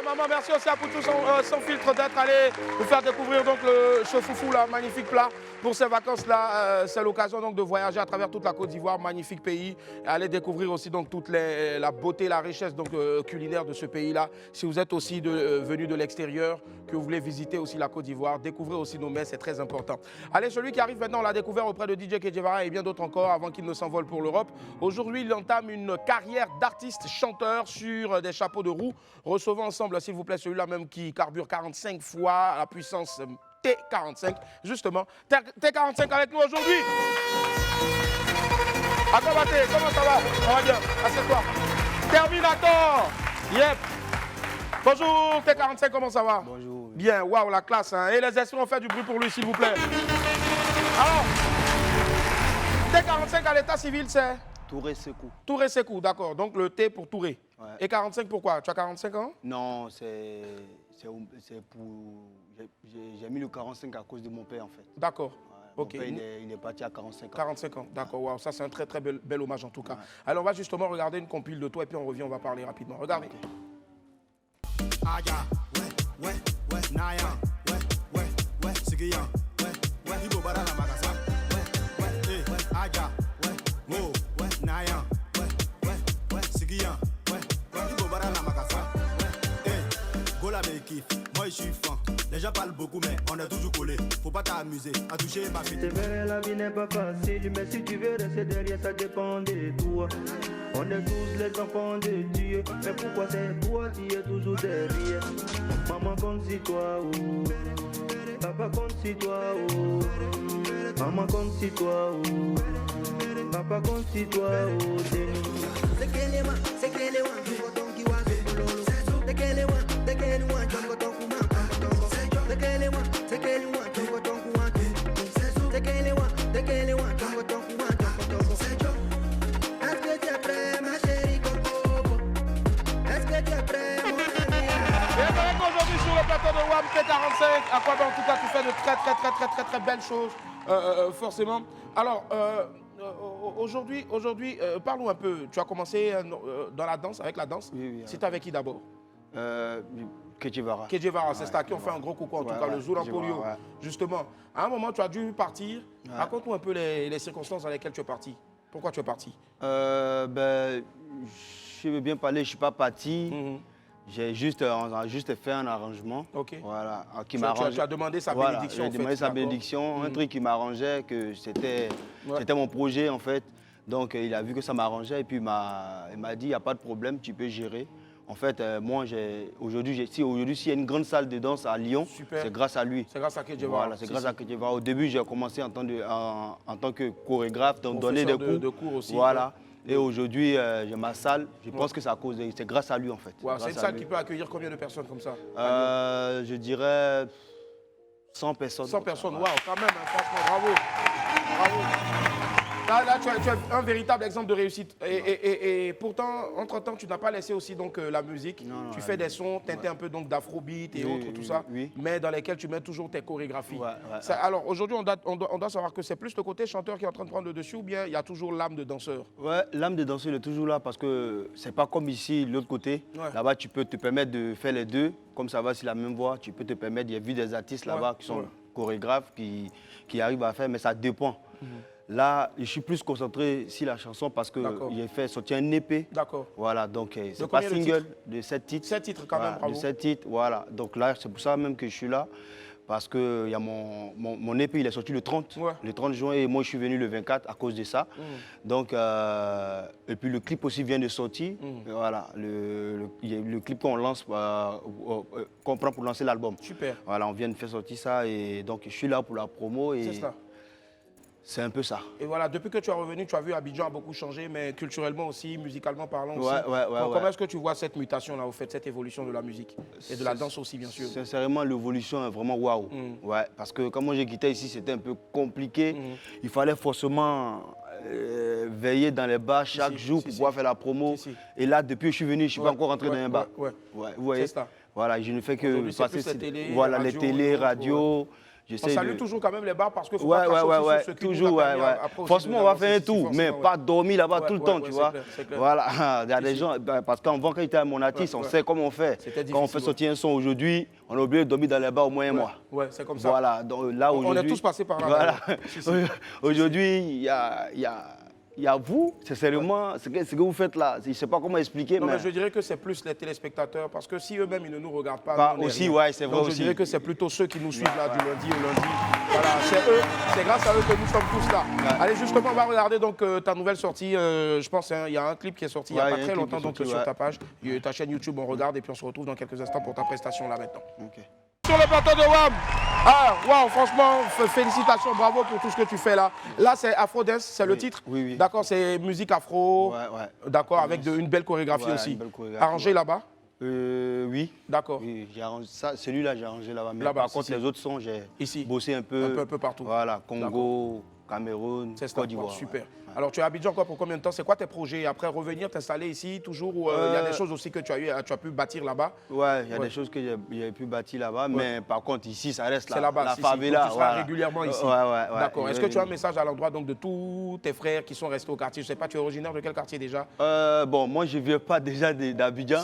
Maman, merci aussi à Poutou sans filtre d'être allé nous faire découvrir donc ce foufou là, magnifique plat. Pour ces vacances là, c'est l'occasion donc de voyager à travers toute la Côte d'Ivoire, magnifique pays, et aller découvrir aussi donc toute la beauté, la richesse donc culinaire de ce pays là. Si vous êtes aussi venu de l'extérieur, que vous voulez visiter aussi la Côte d'Ivoire, découvrir aussi nos mets, c'est très important. Allez, celui qui arrive maintenant, on l'a découvert auprès de DJ Kedjevara et bien d'autres encore avant qu'il ne s'envole pour l'Europe. Aujourd'hui, il entame une carrière d'artiste chanteur sur des chapeaux de roue. Recevons ensemble, s'il vous plaît, celui-là même qui carbure 45 fois la puissance T45. Justement, T45 avec nous aujourd'hui. Akobaté, comment ça va? Ça va bien, assieds-toi. Terminator. Yep. Bonjour T45, comment ça va? Bonjour. Bien, waouh, la classe. Hein. Et les esprits ont fait du bruit pour lui, s'il vous plaît. Alors, T45 à l'état civil, c'est? Touré Sekou. Touré Sekou, d'accord. Donc le T pour Touré. Ouais. Et 45 pourquoi? Tu as 45 ans? Non, c'est pour... J'ai mis le 45 à cause de mon père en fait. D'accord. Ouais, ok. Mon père, il est parti à 45 ans. 45 ans, d'accord. Wow, ça c'est un très très bel hommage en tout cas. Ouais. Alors on va justement regarder une compile de toi et puis on revient, on va parler rapidement. Regardez. Okay. Aja, ouais, Naya, ouais, Sigiyan, ouais, Ibo Barala Magasa, ouais, Aja, ouais, Naya, ouais, Sigiyan, ouais, Ibo Barala Magasa, Gola me kiffe, moi je suis fan. Les gens parlent beaucoup mais on est toujours collés. Faut pas t'amuser à toucher ma fille. C'est vrai, la vie n'est pas facile, mais si tu veux rester derrière, ça dépend de toi. On est tous les enfants de Dieu, mais pourquoi c'est toi qui es toujours derrière? Maman compte si toi, oh. Papa compte si toi, oh. Maman compte si toi, oh. Papa compte si toi, oh. C'est qu'elle est moi, c'est qu'elle est moi, tu vois ton qui va se boulot. C'est qu'elle est moi, tu vois ton kuma. C'est qu'elle est moi, tu vois ton kuma. C'est qu'elle est moi, tu vois ton kuma. Est-ce que tu es prêt, ma chérie Coco? Est-ce que tu es prêt, mon ami? Et donc aujourd'hui sur le plateau de WAM T45, à quoi en tout cas tu fais de très belles choses, forcément. Alors, aujourd'hui, parlons un peu. Tu as commencé dans la danse, avec la danse. Oui. C'était avec qui d'abord? Kedjevara. Kedjevara, c'est ça qui ont fait un gros coucou en tout cas, le jour en polio. Ouais. Justement, à un moment tu as dû partir. Ouais. Raconte-nous un peu les circonstances dans lesquelles tu es parti. Pourquoi tu es parti? Je veux bien parler, je ne suis pas parti. J'ai juste fait un arrangement. Ok. Voilà. Tu as demandé sa bénédiction. J'ai demandé sa bénédiction, un truc qui m'arrangeait, que c'était mon projet en fait. Donc il a vu que ça m'arrangeait et puis il m'a dit, il n'y a pas de problème, tu peux gérer. En fait, moi, aujourd'hui, s'il y a une grande salle de danse à Lyon, c'est grâce à lui. C'est grâce à Kedjeva. Voilà, c'est grâce à Kedjeva. Au début, j'ai commencé en tant que chorégraphe, donc donner des cours. De cours aussi. Voilà. Et aujourd'hui, j'ai ma salle. Je pense que c'est grâce à lui, en fait. C'est une salle qui peut accueillir combien de personnes comme ça? Je dirais 100 personnes. 100 personnes, waouh, quand même, hein, franchement, bravo. Bravo. Là, tu es un véritable exemple de réussite. Et pourtant, entre-temps, tu n'as pas laissé aussi donc, la musique. Non, tu fais des sons teintés un peu d'afrobeat et autres, tout ça, mais dans lesquels tu mets toujours tes chorégraphies. Alors, aujourd'hui, on doit savoir que c'est plus le côté chanteur qui est en train de prendre le dessus ou bien il y a toujours l'âme de danseur? Ouais, l'âme de danseur, il est toujours là parce que c'est pas comme ici, de l'autre côté. Là-bas, tu peux te permettre de faire les deux. Comme ça va, c'est la même voix, tu peux te permettre. J'ai vu des artistes là-bas qui sont chorégraphes, qui arrivent à faire, mais ça dépend. Là, je suis plus concentré sur la chanson parce que j'ai fait sortir un EP. D'accord. Voilà, donc c'est pas single, de 7 titres. 7 titres quand même, bravo. De 7 titres, voilà. Donc là, c'est pour ça même que je suis là. Parce que y a mon EP, il est sorti le 30 juin et moi, je suis venu le 24 à cause de ça. Donc, et puis le clip aussi vient de sortir. Voilà, le clip qu'on lance, qu'on prend pour lancer l'album. Super. Voilà, on vient de faire sortir ça et donc je suis là pour la promo. C'est ça. C'est un peu ça. Et voilà, depuis que tu es revenu, tu as vu Abidjan a beaucoup changé, mais culturellement aussi, musicalement parlant aussi. Comment est-ce que tu vois cette mutation-là, au fait, cette évolution de la musique et de la danse aussi, bien sûr? Sincèrement, l'évolution est vraiment waouh. Ouais, parce que quand moi j'ai quitté ici, c'était un peu compliqué. Il fallait forcément veiller dans les bars chaque jour pour pouvoir faire la promo. Et là, depuis que je suis venu, je ne suis pas encore rentré dans un bar. Vous voyez? C'est ça. Voilà, je ne fais que passer les télé, radio. On salue toujours quand même les bars parce que faut toujours, franchement, on va faire un tour, mais pas dormir là-bas tout le temps, tu vois. Voilà, il y a des gens, parce qu'avant, quand il était à mon artiste, on sait comment on fait. Quand on fait sortir un son aujourd'hui, on est obligé de dormir dans les bars au moins un mois. Ouais, c'est comme ça. Voilà, donc là aujourd'hui. On est tous passés par là. Voilà. Aujourd'hui, il y a vous, c'est sérieusement, ce que vous faites là. Je ne sais pas comment expliquer. Non, mais je dirais que c'est plus les téléspectateurs, parce que si eux-mêmes, ils ne nous regardent pas. Aussi, ouais, c'est vrai aussi. Je dirais que c'est plutôt ceux qui nous suivent là du lundi au lundi. Voilà, c'est eux, c'est grâce à eux que nous sommes tous là. Allez, justement, on va regarder donc ta nouvelle sortie. Je pense qu'il y a un clip qui est sorti il n'y a pas très longtemps donc, sur ta page. Ta chaîne YouTube, on regarde et puis on se retrouve dans quelques instants pour ta prestation là maintenant. Sur le plateau de WAM. Waouh, franchement, félicitations, bravo pour tout ce que tu fais là. Là, c'est Afro Dance, c'est le titre. Oui. D'accord, c'est musique afro. D'accord, avec une belle chorégraphie aussi. Arrangé là-bas? Oui. D'accord. Oui, celui-là, j'ai arrangé là-bas. Mais par contre, les autres sons, j'ai bossé un peu partout. Voilà, Congo, Cameroun, Côte d'Ivoire. Super. Alors, tu es à Abidjan encore pour combien de temps? C'est quoi tes projets? Après, revenir, t'installer ici, toujours où il y a des choses aussi que tu as pu bâtir là-bas? Ouais, il y a des choses que j'ai pu bâtir là-bas, mais par contre, ici, ça reste la favela. Tu seras régulièrement ici. Ouais. D'accord. Est-ce que tu as un message à l'endroit de tous tes frères qui sont restés au quartier? Je ne sais pas, tu es originaire de quel quartier déjà? Bon, moi, je ne viens pas déjà d'Abidjan.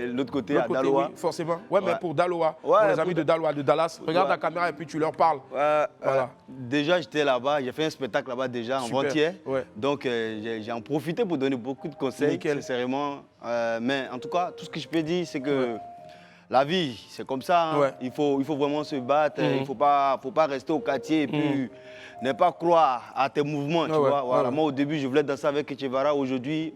L'autre côté, à Daloa. Oui, forcément. Ouais, mais pour Daloa, pour les amis de Daloa, de Dallas, regarde la caméra et puis tu leur parles. Voilà. Déjà, j'étais là-bas, j'ai fait un spectacle là-bas déjà avant-hier. Donc, j'ai en profité pour donner beaucoup de conseils, sincèrement. Mais en tout cas, tout ce que je peux dire, c'est que la vie, c'est comme ça. Hein. Il faut vraiment se battre. Il ne faut pas rester au quartier et puis ne pas croire à tes mouvements. Tu vois? Voilà. Moi, au début, je voulais danser avec Kedjeva. Aujourd'hui,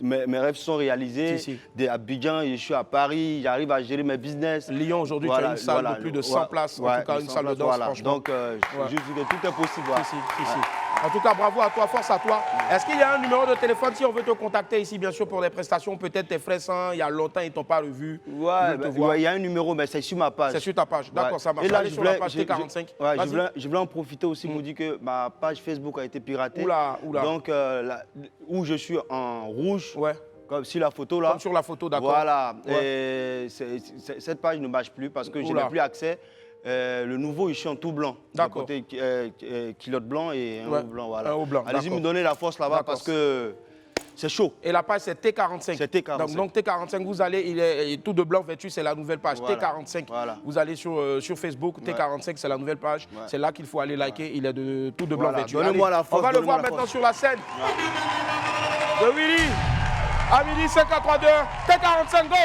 mes rêves sont réalisés. D'Abidjan, je suis à Paris, j'arrive à gérer mes business. Lyon, aujourd'hui, tu as une salle de plus de 100 places. En tout cas, une salle de danse, franchement. Donc, je dis que tout est possible. En tout cas, bravo à toi, force à toi. Est-ce qu'il y a un numéro de téléphone si on veut te contacter ici, bien sûr, pour des prestations? Peut-être tes frères, il y a longtemps, ils ne t'ont pas revu. Il y a un numéro, mais c'est sur ma page. C'est sur ta page, d'accord, ça marche. Et là, allez sur la page T45. Je voulais en profiter aussi pour dire que ma page Facebook a été piratée. Oula. Donc, où je suis en rouge. Comme sur la photo là. Comme sur la photo, d'accord. Voilà. Et cette page ne marche plus parce que je n'ai plus accès. Le nouveau, je suis en tout blanc. D'accord. Côté culotte blanc et un haut blanc. Voilà. Un haut blanc. Allez-y me donner la force là-bas parce que c'est chaud. Et la page, c'est T45. C'est T45. Donc T45, vous allez, il est tout de blanc vêtu, c'est la nouvelle page. T45. Vous allez sur Facebook, T45, c'est la nouvelle page. C'est là qu'il faut aller liker. Il est tout de blanc vêtu. Donnez-moi la force. On va le voir maintenant sur la scène. De Willy. À midi 5 à 3 2. T45, go!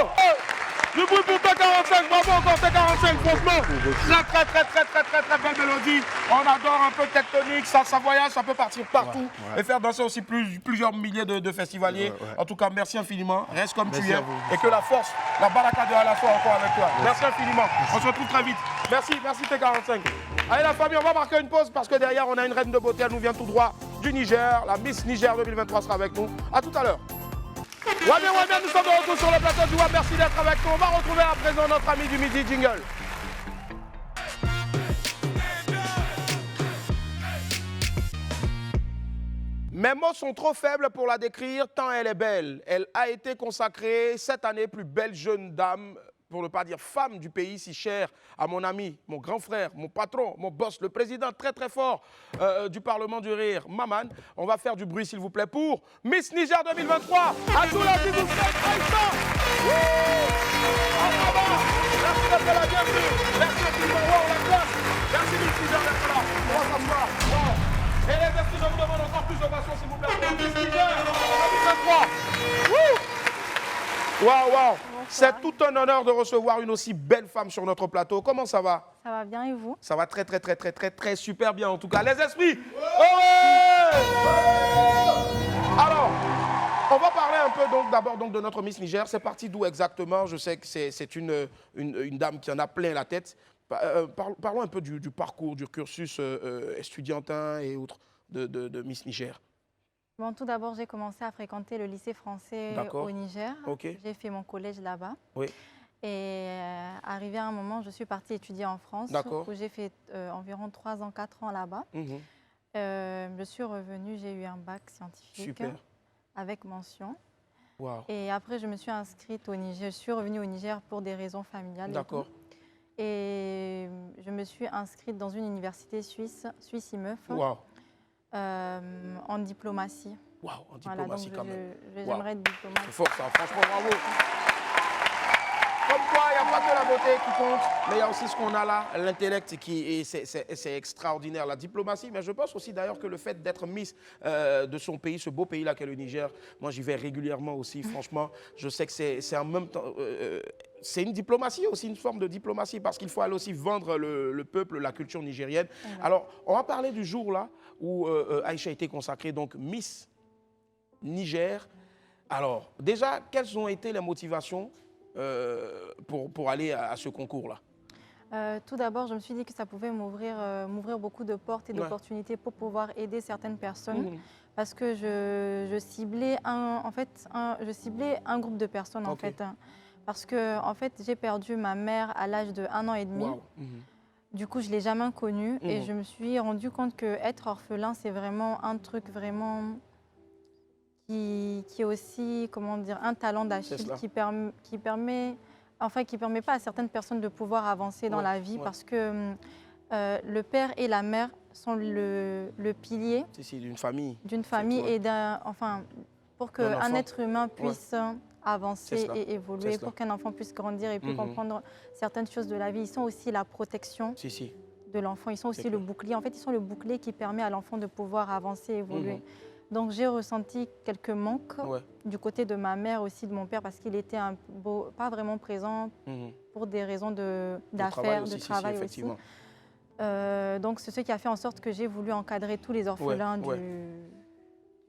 Du bruit pour T45, bravo encore T45, franchement. Très belle mélodie. On adore un peu tectonique, ça voyage, ça peut partir partout et faire danser aussi plusieurs milliers de festivaliers. En tout cas, merci infiniment. Reste comme tu es et que la force, la baraka de Allah soit encore avec toi. Merci infiniment. On se retrouve très vite. Merci T45. Allez la famille, on va marquer une pause parce que derrière, on a une reine de beauté, elle nous vient tout droit du Niger. La Miss Niger 2023 sera avec nous. À tout à l'heure. Wamiens, nous sommes de retour sur le plateau du WAM. Merci d'être avec nous. On va retrouver à présent notre ami du midi, Jingle. Mes mots sont trop faibles pour la décrire tant elle est belle. Elle a été consacrée cette année plus belle jeune dame, pour ne pas dire femme du pays, si chère à mon ami, mon grand frère, mon patron, mon boss, le président très fort du Parlement du Rire, Maman. On va faire du bruit s'il vous plaît pour Miss Niger 2023. À tous là qui vous faites présent. Merci d'être là, bienvenue. Merci infiniment, wow, la classe. Merci Miss Niger d'être là. On va s'asseoir. Wow. Et les esprits, je vous demande encore plus d'ovation s'il vous plaît pour Miss Niger 2023. Waouh. C'est tout un honneur de recevoir une aussi belle femme sur notre plateau. Comment ça va? Ça va bien et vous? Ça va très super bien en tout cas. Les esprits! Alors, on va parler un peu d'abord de notre Miss Niger. C'est parti d'où exactement? Je sais que c'est une dame qui en a plein la tête. Parlons un peu du parcours, du cursus estudiantin et autres de Miss Niger. Bon, tout d'abord, j'ai commencé à fréquenter le lycée français au Niger. J'ai fait mon collège là-bas. Oui. Et arrivé à un moment, je suis partie étudier en France, où j'ai fait environ 3 ans, 4 ans là-bas. Je suis revenue, j'ai eu un bac scientifique avec mention. Wow. Et après, je me suis inscrite au Niger. Je suis revenue au Niger pour des raisons familiales. D'accord. Et je me suis inscrite dans une université suisse IMEUF. Wow. En diplomatie. Waouh, en diplomatie quand même. J'aimerais être diplomate. C'est fort ça, franchement bravo. Comme quoi, il n'y a pas que la beauté qui compte, mais il y a aussi ce qu'on a là, l'intellect qui c'est extraordinaire, la diplomatie. Mais je pense aussi d'ailleurs que le fait d'être Miss de son pays, ce beau pays-là qu'est le Niger, moi j'y vais régulièrement aussi, franchement. Je sais que c'est en même temps... c'est une diplomatie aussi, une forme de diplomatie, parce qu'il faut aller aussi vendre le peuple, la culture nigérienne. Alors, on va parler du jour là où Aïcha a été consacrée, donc Miss Niger. Alors, déjà, quelles ont été les motivations pour aller à ce concours-là? Tout d'abord, je me suis dit que ça pouvait m'ouvrir beaucoup de portes et d'opportunités pour pouvoir aider certaines personnes. Parce que je ciblais un groupe de personnes, en fait. Parce que, en fait, j'ai perdu ma mère à l'âge de 1 an et demi. Wow. Du coup, je ne l'ai jamais connue. Et je me suis rendu compte qu'être orphelin, c'est vraiment un truc vraiment qui est aussi, comment dire, un talent d'Achille qui permet pas à certaines personnes de pouvoir avancer dans la vie parce que le père et la mère sont le pilier d'une famille. D'une famille et pour qu'un être humain puisse avancer et évoluer, pour qu'un enfant puisse grandir et puis comprendre certaines choses de la vie. Ils sont aussi la protection de l'enfant, ils sont aussi le bouclier. En fait, ils sont le bouclier qui permet à l'enfant de pouvoir avancer et évoluer. Donc, j'ai ressenti quelques manques du côté de ma mère aussi, de mon père, parce qu'il était pas vraiment présent pour des raisons d'affaires, de travail aussi. Donc, c'est ce qui a fait en sorte que j'ai voulu encadrer tous les orphelins du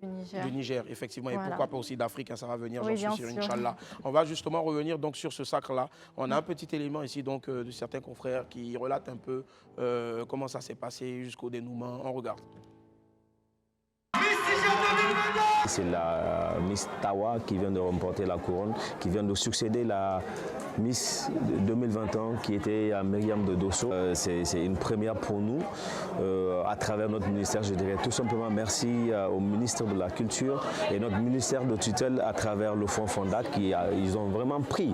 Niger. Du Niger, effectivement, et pourquoi pas aussi d'Afrique, ça va venir, j'en suis sûr, Inch'Allah. On va justement revenir donc sur ce sacre-là. On a un petit élément ici donc de certains confrères qui relatent un peu comment ça s'est passé jusqu'au dénouement. On regarde. C'est la Miss Tawa qui vient de remporter la couronne, qui vient de succéder la Miss 2021 qui était à Myriam de Dosso. C'est une première pour nous. À travers notre ministère, je dirais tout simplement merci au ministre de la Culture et notre ministère de tutelle à travers le Fonds Fondat ils ont vraiment pris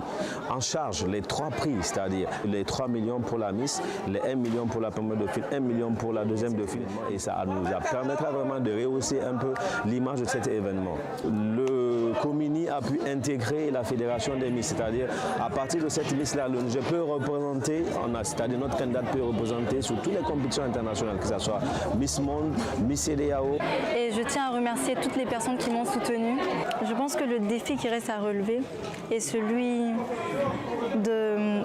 en charge les 3 prix, c'est-à-dire les 3 millions pour la Miss, les 1 million pour la première dauphine, 1 million pour la deuxième dauphine. Et ça nous permettra vraiment de rehausser un peu l'image de cet événement. Le Comini a pu intégrer la fédération des Miss, c'est-à-dire à partir de cette Miss-là, le Niger peut représenter, c'est-à-dire notre candidate peut représenter sur toutes les compétitions internationales, que ce soit Miss Monde, Miss CEDEAO. Et je tiens à remercier toutes les personnes qui m'ont soutenue. Je pense pense que le défi qui reste à relever est celui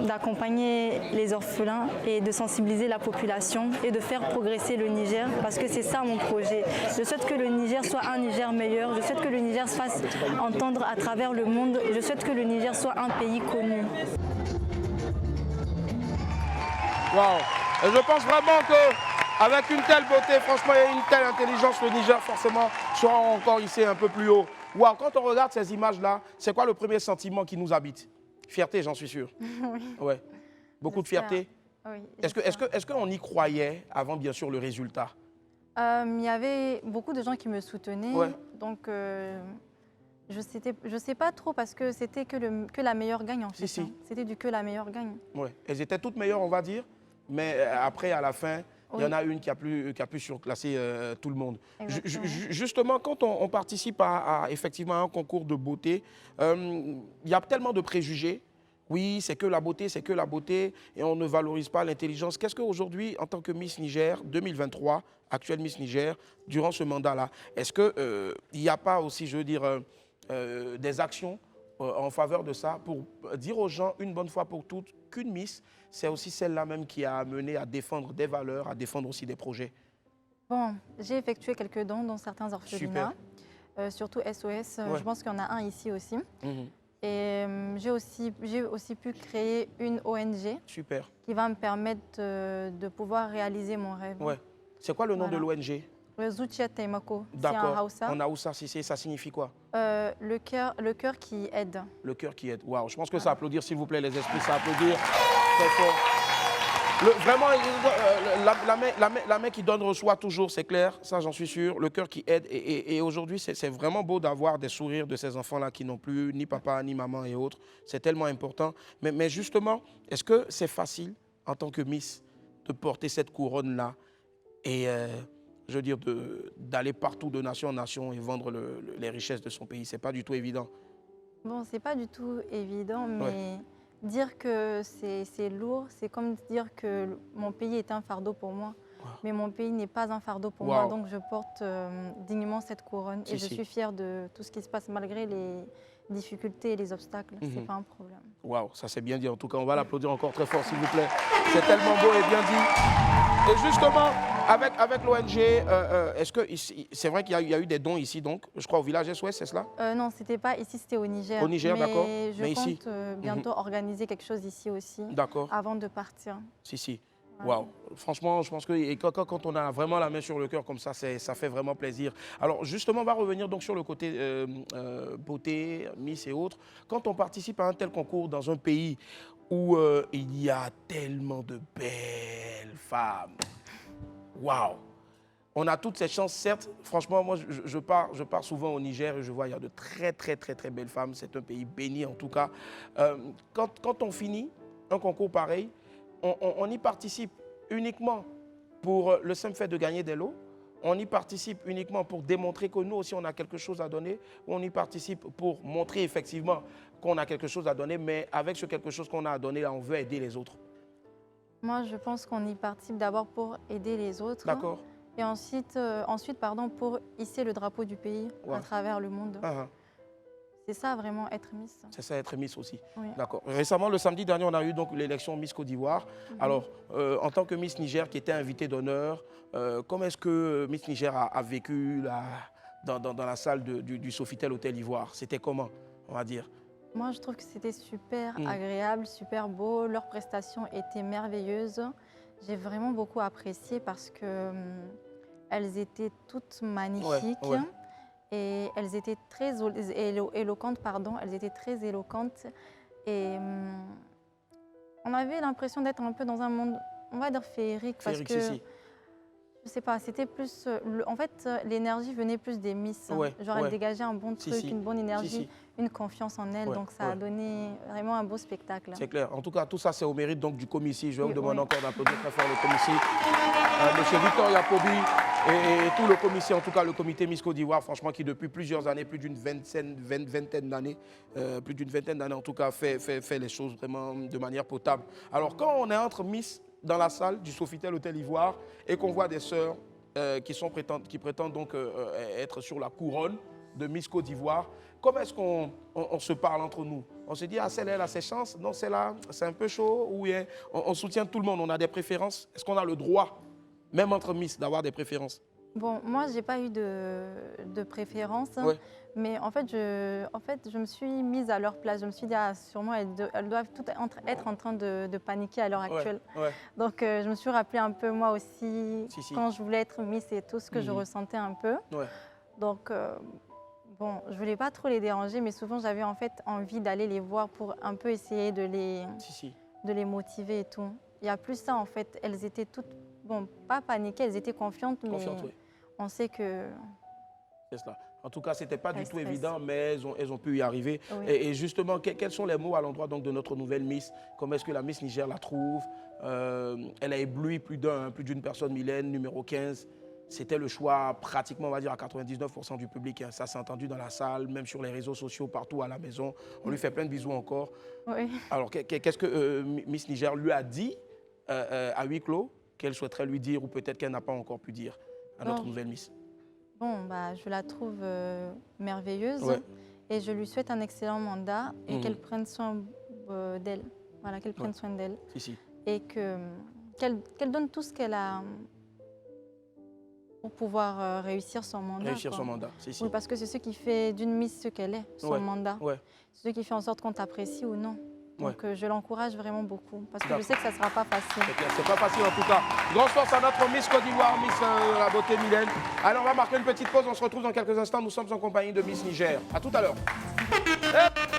d'accompagner les orphelins et de sensibiliser la population et de faire progresser le Niger, parce que c'est ça mon projet. Je souhaite que le Niger soit un Niger meilleur, je souhaite que le Niger se fasse entendre à travers le monde, je souhaite que le Niger soit un pays connu. Wow. Et je pense vraiment qu'avec une telle beauté, franchement, et une telle intelligence, le Niger forcément sera encore ici un peu plus haut. Wow. Quand on regarde ces images-là, c'est quoi le premier sentiment qui nous habite? Fierté, j'en suis sûr. Oui. Ouais. Beaucoup de fierté. Oui. Est-ce qu'on y croyait avant, bien sûr, le résultat? Il y avait beaucoup de gens qui me soutenaient, ouais. Donc je sais pas trop parce que c'était que la meilleure gagne en fait. Si. C'était du que la meilleure gagne. Ouais. Elles étaient toutes meilleures, on va dire, mais après, à la fin, il y en a une qui a pu surclasser tout le monde. Justement, quand on participe à effectivement un concours de beauté, il y a tellement de préjugés. Oui, c'est que la beauté, et on ne valorise pas l'intelligence. Qu'est-ce qu'aujourd'hui, en tant que Miss Niger 2023, actuelle Miss Niger, durant ce mandat-là, est-ce qu'il n'y a pas aussi, je veux dire, des actions en faveur de ça pour dire aux gens, une bonne fois pour toutes, qu'une Miss, c'est aussi celle-là même qui a amené à défendre des valeurs, à défendre aussi des projets? Bon, j'ai effectué quelques dons dans certains orphelinats, surtout SOS. Ouais. Je pense qu'il y en a un ici aussi. Mmh. Et j'ai aussi pu créer une ONG. Super. Qui va me permettre de pouvoir réaliser mon rêve. Ouais. C'est quoi le nom de l'ONG? Le Zutia Taimako. D'accord. En Haoussa, ça signifie quoi? Le cœur qui aide. Le cœur qui aide. Waouh, je pense que ça applaudir, s'il vous plaît, les esprits, ça applaudir très fort. Vraiment, la main qui donne reçoit toujours, c'est clair, ça j'en suis sûr. Le cœur qui aide. Et aujourd'hui, c'est vraiment beau d'avoir des sourires de ces enfants-là qui n'ont plus ni papa, ni maman et autres. C'est tellement important. Mais justement, est-ce que c'est facile, en tant que Miss, de porter cette couronne-là et, je veux dire, d'aller partout de nation en nation et vendre les richesses de son pays? C'est pas du tout évident. Bon, c'est pas du tout évident, mais dire que c'est lourd, c'est comme dire que mon pays est un fardeau pour moi. Wow. Mais mon pays n'est pas un fardeau pour moi, donc je porte dignement cette couronne et je suis fière de tout ce qui se passe malgré les difficultés et les obstacles. C'est pas un problème. Waouh, ça c'est bien dit. En tout cas, on va l'applaudir encore très fort, s'il vous plaît. C'est tellement beau et bien dit. Et justement, avec l'ONG, est-ce que c'est vrai qu'il y a eu des dons ici, donc, je crois au village SOS, c'est cela? Non, c'était pas ici, c'était au Niger. Au Niger, d'accord. Mais je compte bientôt organiser quelque chose ici aussi. D'accord. Avant de partir. Si. Waouh, franchement, je pense que quand on a vraiment la main sur le cœur comme ça, ça fait vraiment plaisir. Alors justement, on va revenir donc sur le côté beauté, Miss et autres. Quand on participe à un tel concours dans un pays où il y a tellement de belles femmes, waouh, on a toutes ces chances, certes. Franchement, moi, je pars souvent au Niger et je vois il y a de très belles femmes. C'est un pays béni en tout cas. Quand on finit un concours pareil, on y participe uniquement pour le simple fait de gagner des lots. On y participe uniquement pour démontrer que nous aussi on a quelque chose à donner. On y participe pour montrer effectivement qu'on a quelque chose à donner, mais avec ce quelque chose qu'on a à donner, on veut aider les autres. Moi, je pense qu'on y participe d'abord pour aider les autres. D'accord. Et ensuite pour hisser le drapeau du pays à travers le monde. C'est ça vraiment être Miss. C'est ça être Miss aussi. Oui. D'accord. Récemment, le samedi dernier, on a eu donc l'élection Miss Côte d'Ivoire. Alors, en tant que Miss Niger qui était invitée d'honneur, comment est-ce que Miss Niger a vécu dans la salle du Sofitel Hôtel Ivoire? C'était comment, on va dire? Moi, je trouve que c'était super agréable, super beau. Leurs prestations étaient merveilleuses. J'ai vraiment beaucoup apprécié parce qu'elles étaient toutes magnifiques. Ouais. Et elles étaient très éloquentes, elles étaient très éloquentes. Et on avait l'impression d'être un peu dans un monde, on va dire féerique, parce que, je sais pas, c'était plus, en fait, l'énergie venait plus des Miss. Genre, elles dégageaient un bon truc, une bonne énergie, une confiance en elles. Donc, ça a donné vraiment un beau spectacle. C'est clair. En tout cas, tout ça, c'est au mérite donc, du commissaire. Je vais vous demander encore d'applaudir très fort le commissaire. Monsieur Victor Yapobi et tout le commissaire, en tout cas le comité Miss Côte d'Ivoire, franchement, qui depuis plusieurs années, plus d'une vingtaine d'années, en tout cas, fait les choses vraiment de manière potable. Alors, quand on est entre Miss dans la salle du Sofitel Hôtel Ivoire et qu'on voit des sœurs qui prétendent donc être sur la couronne, de Miss Côte d'Ivoire. Comment est-ce qu'on se parle entre nous? On se dit, ah, celle-là, elle a ses chances. Non, celle-là, c'est un peu chaud. Ou bien, on soutient tout le monde. On a des préférences. Est-ce qu'on a le droit, même entre Miss, d'avoir des préférences? Bon, moi, je n'ai pas eu de préférence. Ouais. Mais en fait, je me suis mise à leur place. Je me suis dit, ah, sûrement, elles doivent toutes être en train de paniquer à l'heure actuelle. Ouais. Donc, je me suis rappelé un peu, moi aussi, quand je voulais être Miss et tout ce que je ressentais un peu. Ouais. Donc, bon, je ne voulais pas trop les déranger, mais souvent, j'avais en fait envie d'aller les voir pour un peu essayer de les motiver et tout. Il y a plus ça, en fait. Elles étaient toutes, bon, pas paniquées, elles étaient confiantes, mais oui. On sait que... C'est cela. En tout cas, ce n'était pas du tout évident, mais elles ont pu y arriver. Oui. Et justement, quels sont les mots à l'endroit de notre nouvelle Miss? Comment est-ce que la Miss Niger la trouve? Elle a ébloui plus d'une personne, Mylène, numéro 15. C'était le choix pratiquement, on va dire, à 99% du public. Hein. Ça s'est entendu dans la salle, même sur les réseaux sociaux, partout à la maison. On lui fait plein de bisous encore. Oui. Alors, qu'est-ce que Miss Niger lui a dit à huis clos qu'elle souhaiterait lui dire ou peut-être qu'elle n'a pas encore pu dire à notre nouvelle Miss? Bon, bah, je la trouve merveilleuse et je lui souhaite un excellent mandat et qu'elle prenne soin d'elle. Voilà, qu'elle prenne soin d'elle. Et qu'elle donne tout ce qu'elle a pour pouvoir réussir son mandat. Réussir son mandat, Oui, parce que c'est ce qui fait d'une Miss ce qu'elle est, son mandat. C'est ce qui fait en sorte qu'on t'apprécie ou non. Donc je l'encourage vraiment beaucoup parce que je sais que ça ne sera pas facile. C'est pas facile en tout cas. Grande force à notre Miss Côte d'Ivoire, Miss la beauté Mylène. Alors on va marquer une petite pause, on se retrouve dans quelques instants. Nous sommes en compagnie de Miss Niger. À tout à l'heure.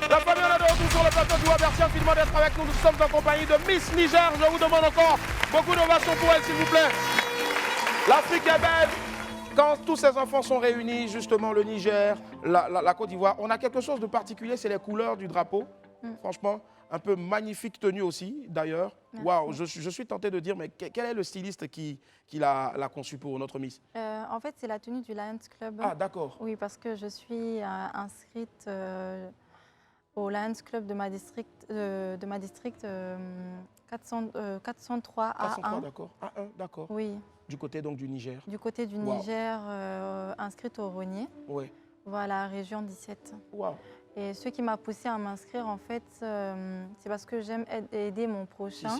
La famille, on est de retour sur le plateau du Merci infiniment d'être avec nous. Nous sommes en compagnie de Miss Niger. Je vous demande encore beaucoup d'ovations pour elle, s'il vous plaît. L'Afrique est belle. Quand tous ces enfants sont réunis, justement le Niger, la Côte d'Ivoire, on a quelque chose de particulier, c'est les couleurs du drapeau. Franchement, un peu magnifique tenue aussi, d'ailleurs. Waouh, je suis tenté de dire, mais quel est le styliste qui l'a conçu pour notre Miss? En fait, c'est la tenue du Lions Club. Ah, d'accord. Oui, parce que je suis inscrite au Lions Club de ma district 403 A1. 403, d'accord. A1, d'accord. Oui. Du côté donc du Niger. Du côté du Niger, inscrite au Rogné. Oui. Voilà, région 17. Waouh. Et ce qui m'a poussée à m'inscrire, en fait, c'est parce que j'aime aider mon prochain.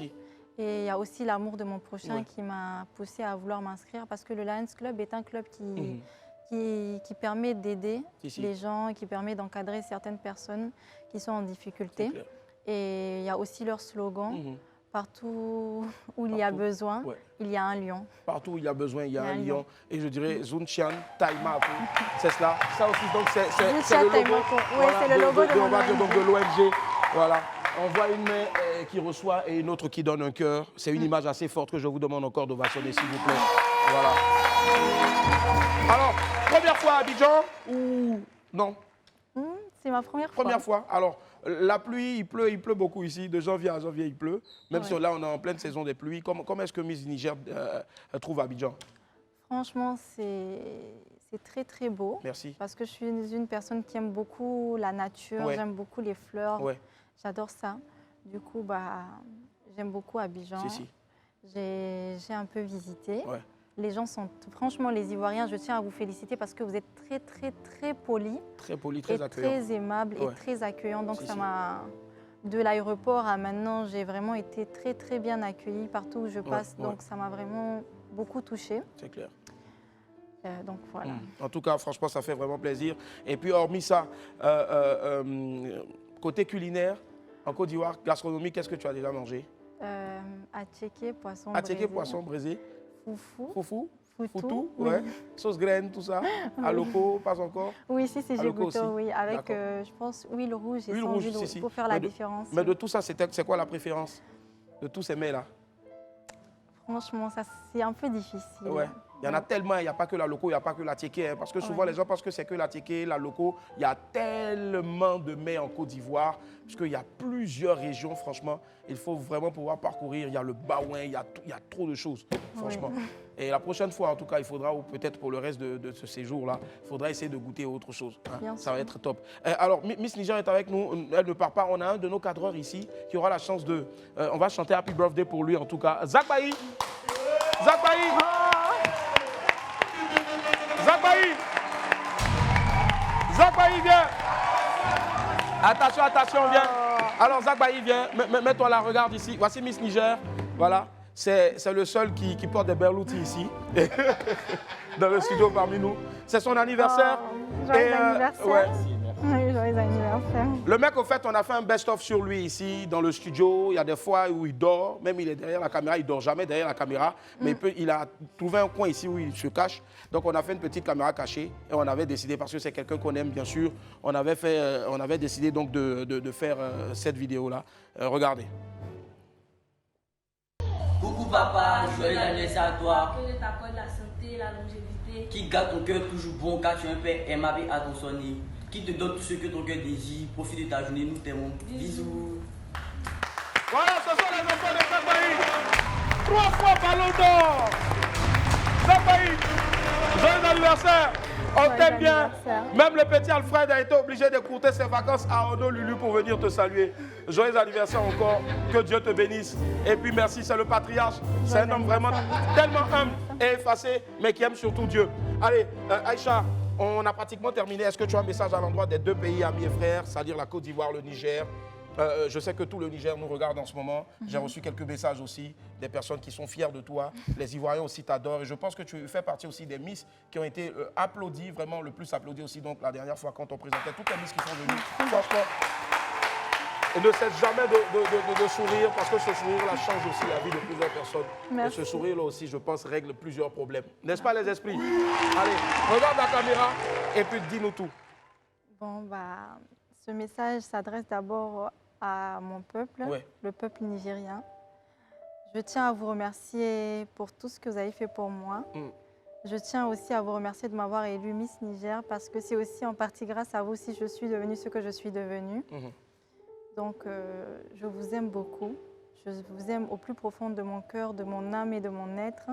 Et il y a aussi l'amour de mon prochain qui m'a poussée à vouloir m'inscrire parce que le Lions Club est un club qui permet d'aider les gens, qui permet d'encadrer certaines personnes qui sont en difficulté. Et il y a aussi leur slogan. Partout où il y a besoin, il y a un lion. Partout où il y a besoin, il y a un lion. Et je dirais Zunchian Taimako. C'est cela. Ça aussi, donc, c'est le logo, c'est le logo de l'ONG. Voilà. On voit une main qui reçoit et une autre qui donne un cœur. C'est une image assez forte que je vous demande encore d'ovationner, s'il vous plaît. Voilà. Alors, première fois à Abidjan ou non? C'est ma première fois. Première fois. Alors, la pluie, il pleut beaucoup ici. De janvier à janvier, il pleut. Même si là, on est en pleine saison des pluies. Comment est-ce que Miss Niger trouve Abidjan? Franchement, c'est très, très beau. Merci. Parce que je suis une personne qui aime beaucoup la nature, j'aime beaucoup les fleurs. J'adore ça. Du coup, bah, j'aime beaucoup Abidjan. J'ai un peu visité. Les gens sont, franchement, les Ivoiriens, je tiens à vous féliciter parce que vous êtes très, très, très polis. Très polis, très accueillants. Très aimables et très accueillants. Donc, ça m'a... De l'aéroport à maintenant, j'ai vraiment été très, très bien accueillie partout où je passe. Donc, ça m'a vraiment beaucoup touchée. C'est clair. Donc, voilà. En tout cas, franchement, ça fait vraiment plaisir. Et puis, hormis ça, côté culinaire, en Côte d'Ivoire, gastronomie, qu'est-ce que tu as déjà mangé? Attiéké, poisson braisé. Attiéké, poisson braisé. Foufou. Foutou, ouais. Sauce graine, tout ça. Aloko, pas encore? Oui, si, j'ai goûté, oui. Avec, je pense, huile rouge et sans huile rouge, pour faire la différence. Mais de tout ça, c'est quoi la préférence de tous ces mets là? Franchement, ça c'est un peu difficile. Ouais. Il y en a tellement, il n'y a pas que la loco, il n'y a pas que la tiéké. Hein, parce que souvent, les gens pensent que c'est que la tiéké, la loco. Il y a tellement de mets en Côte d'Ivoire, puisqu'il y a plusieurs régions, franchement. Il faut vraiment pouvoir parcourir. Il y a le baouin, il y a trop de choses, franchement. Et la prochaine fois, en tout cas, il faudra, ou peut-être pour le reste de ce séjour-là, il faudra essayer de goûter autre chose. Hein. Ça va être top. Alors, Miss Niger est avec nous. Elle ne part pas. On a un de nos cadreurs ici qui aura la chance de... on va chanter Happy Birthday pour lui, en tout cas. Zach Bailly. Zach Bailly. Zach Bailly. Bailly, viens. Attention, attention, viens. Alors, Zach Bailly, viens. Mets-toi là, regarde ici. Voici Miss Niger. Voilà. C'est le seul qui porte des berloutis ici. Dans le studio parmi nous. C'est son anniversaire. Joyeux anniversaire. Ouais. Oui, joyeux anniversaire. Le mec, au fait, on a fait un best-of sur lui ici, dans le studio. Il y a des fois où il dort, même il est derrière la caméra, il dort jamais derrière la caméra, mais il a trouvé un coin ici où il se cache. Donc on a fait une petite caméra cachée et on avait décidé, parce que c'est quelqu'un qu'on aime bien sûr, on avait décidé donc de faire cette vidéo-là. Regardez. Coucou papa, joyeux anniversaire à toi. Que Dieu t'accorde la santé, la longévité. Qui garde ton cœur toujours bon car tu es un père aimable à ton sonner. Qui te donne tout ce que ton cœur désire. Profite de ta journée, nous t'aimons. Bisous. Voilà, ce sont les enfants de Zach Bailly. 3 fois ballon d'or. Zach Bailly, joyeux anniversaire. On t'aime bien. Même le petit Alfred a été obligé d'écourter ses vacances à Honolulu pour venir te saluer. Joyeux anniversaire encore. Que Dieu te bénisse. Et puis merci, c'est le patriarche. C'est un homme vraiment tellement humble et effacé, mais qui aime surtout Dieu. Allez, Aïcha, on a pratiquement terminé. Est-ce que tu as un message à l'endroit des 2 pays amis et frères, c'est-à-dire la Côte d'Ivoire, le Niger? Je sais que tout le Niger nous regarde en ce moment. J'ai reçu quelques messages aussi, des personnes qui sont fières de toi. Les Ivoiriens aussi t'adorent. Et je pense que tu fais partie aussi des Miss qui ont été applaudies, vraiment le plus applaudies aussi. Donc la dernière fois quand on présentait toutes les Miss qui sont venues, franchement, ne cesse jamais de sourire, parce que ce sourire-là change aussi la vie de plusieurs personnes. Merci. Et ce sourire-là aussi, je pense, règle plusieurs problèmes. N'est-ce pas les esprits? Allez, regarde la caméra et puis dis-nous tout. Bon, bah, ce message s'adresse d'abord à mon peuple, le peuple nigérien. Je tiens à vous remercier pour tout ce que vous avez fait pour moi. Je tiens aussi à vous remercier de m'avoir élu Miss Niger, parce que c'est aussi en partie grâce à vous si je suis devenue ce que je suis devenue. Donc, je vous aime beaucoup. Je vous aime au plus profond de mon cœur, de mon âme et de mon être.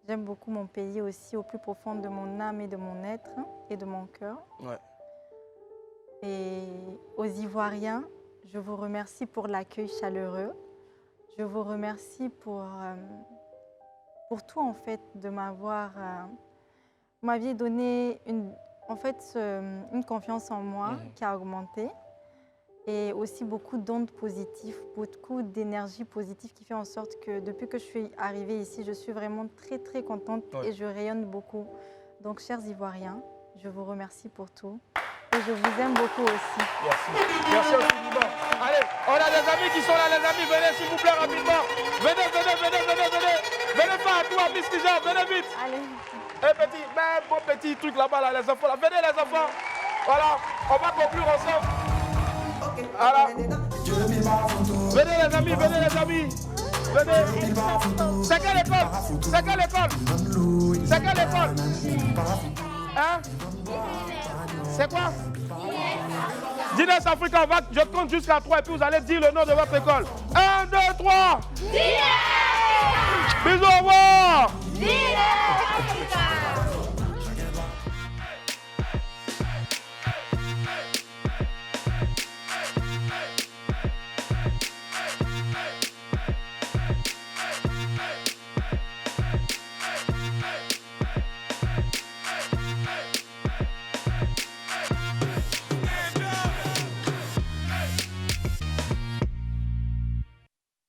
J'aime beaucoup mon pays aussi au plus profond de mon âme et de mon être et de mon cœur. Et aux Ivoiriens, je vous remercie pour l'accueil chaleureux. Je vous remercie pour tout, en fait, de m'avoir... vous m'aviez donné une confiance en moi qui a augmenté. Et aussi beaucoup d'ondes positives, beaucoup d'énergie positive qui fait en sorte que depuis que je suis arrivée ici, je suis vraiment très très contente et je rayonne beaucoup. Donc, chers Ivoiriens, je vous remercie pour tout. Et je vous aime beaucoup aussi. Merci. Merci infiniment. Allez, on a des amis qui sont là, les amis. Venez s'il vous plaît rapidement. Venez. Venez faire à toi, Miss Niger. Venez vite. Allez. Petit, même mon petit truc là-bas, là, les enfants là. Venez les enfants. Voilà, on va conclure ensemble. Voilà. Venez les amis. Venez. C'est quelle école? Hein? C'est quoi? Dines Africa, je compte jusqu'à 3 et puis vous allez dire le nom de votre école. 1, 2, 3. Bisous, au revoir.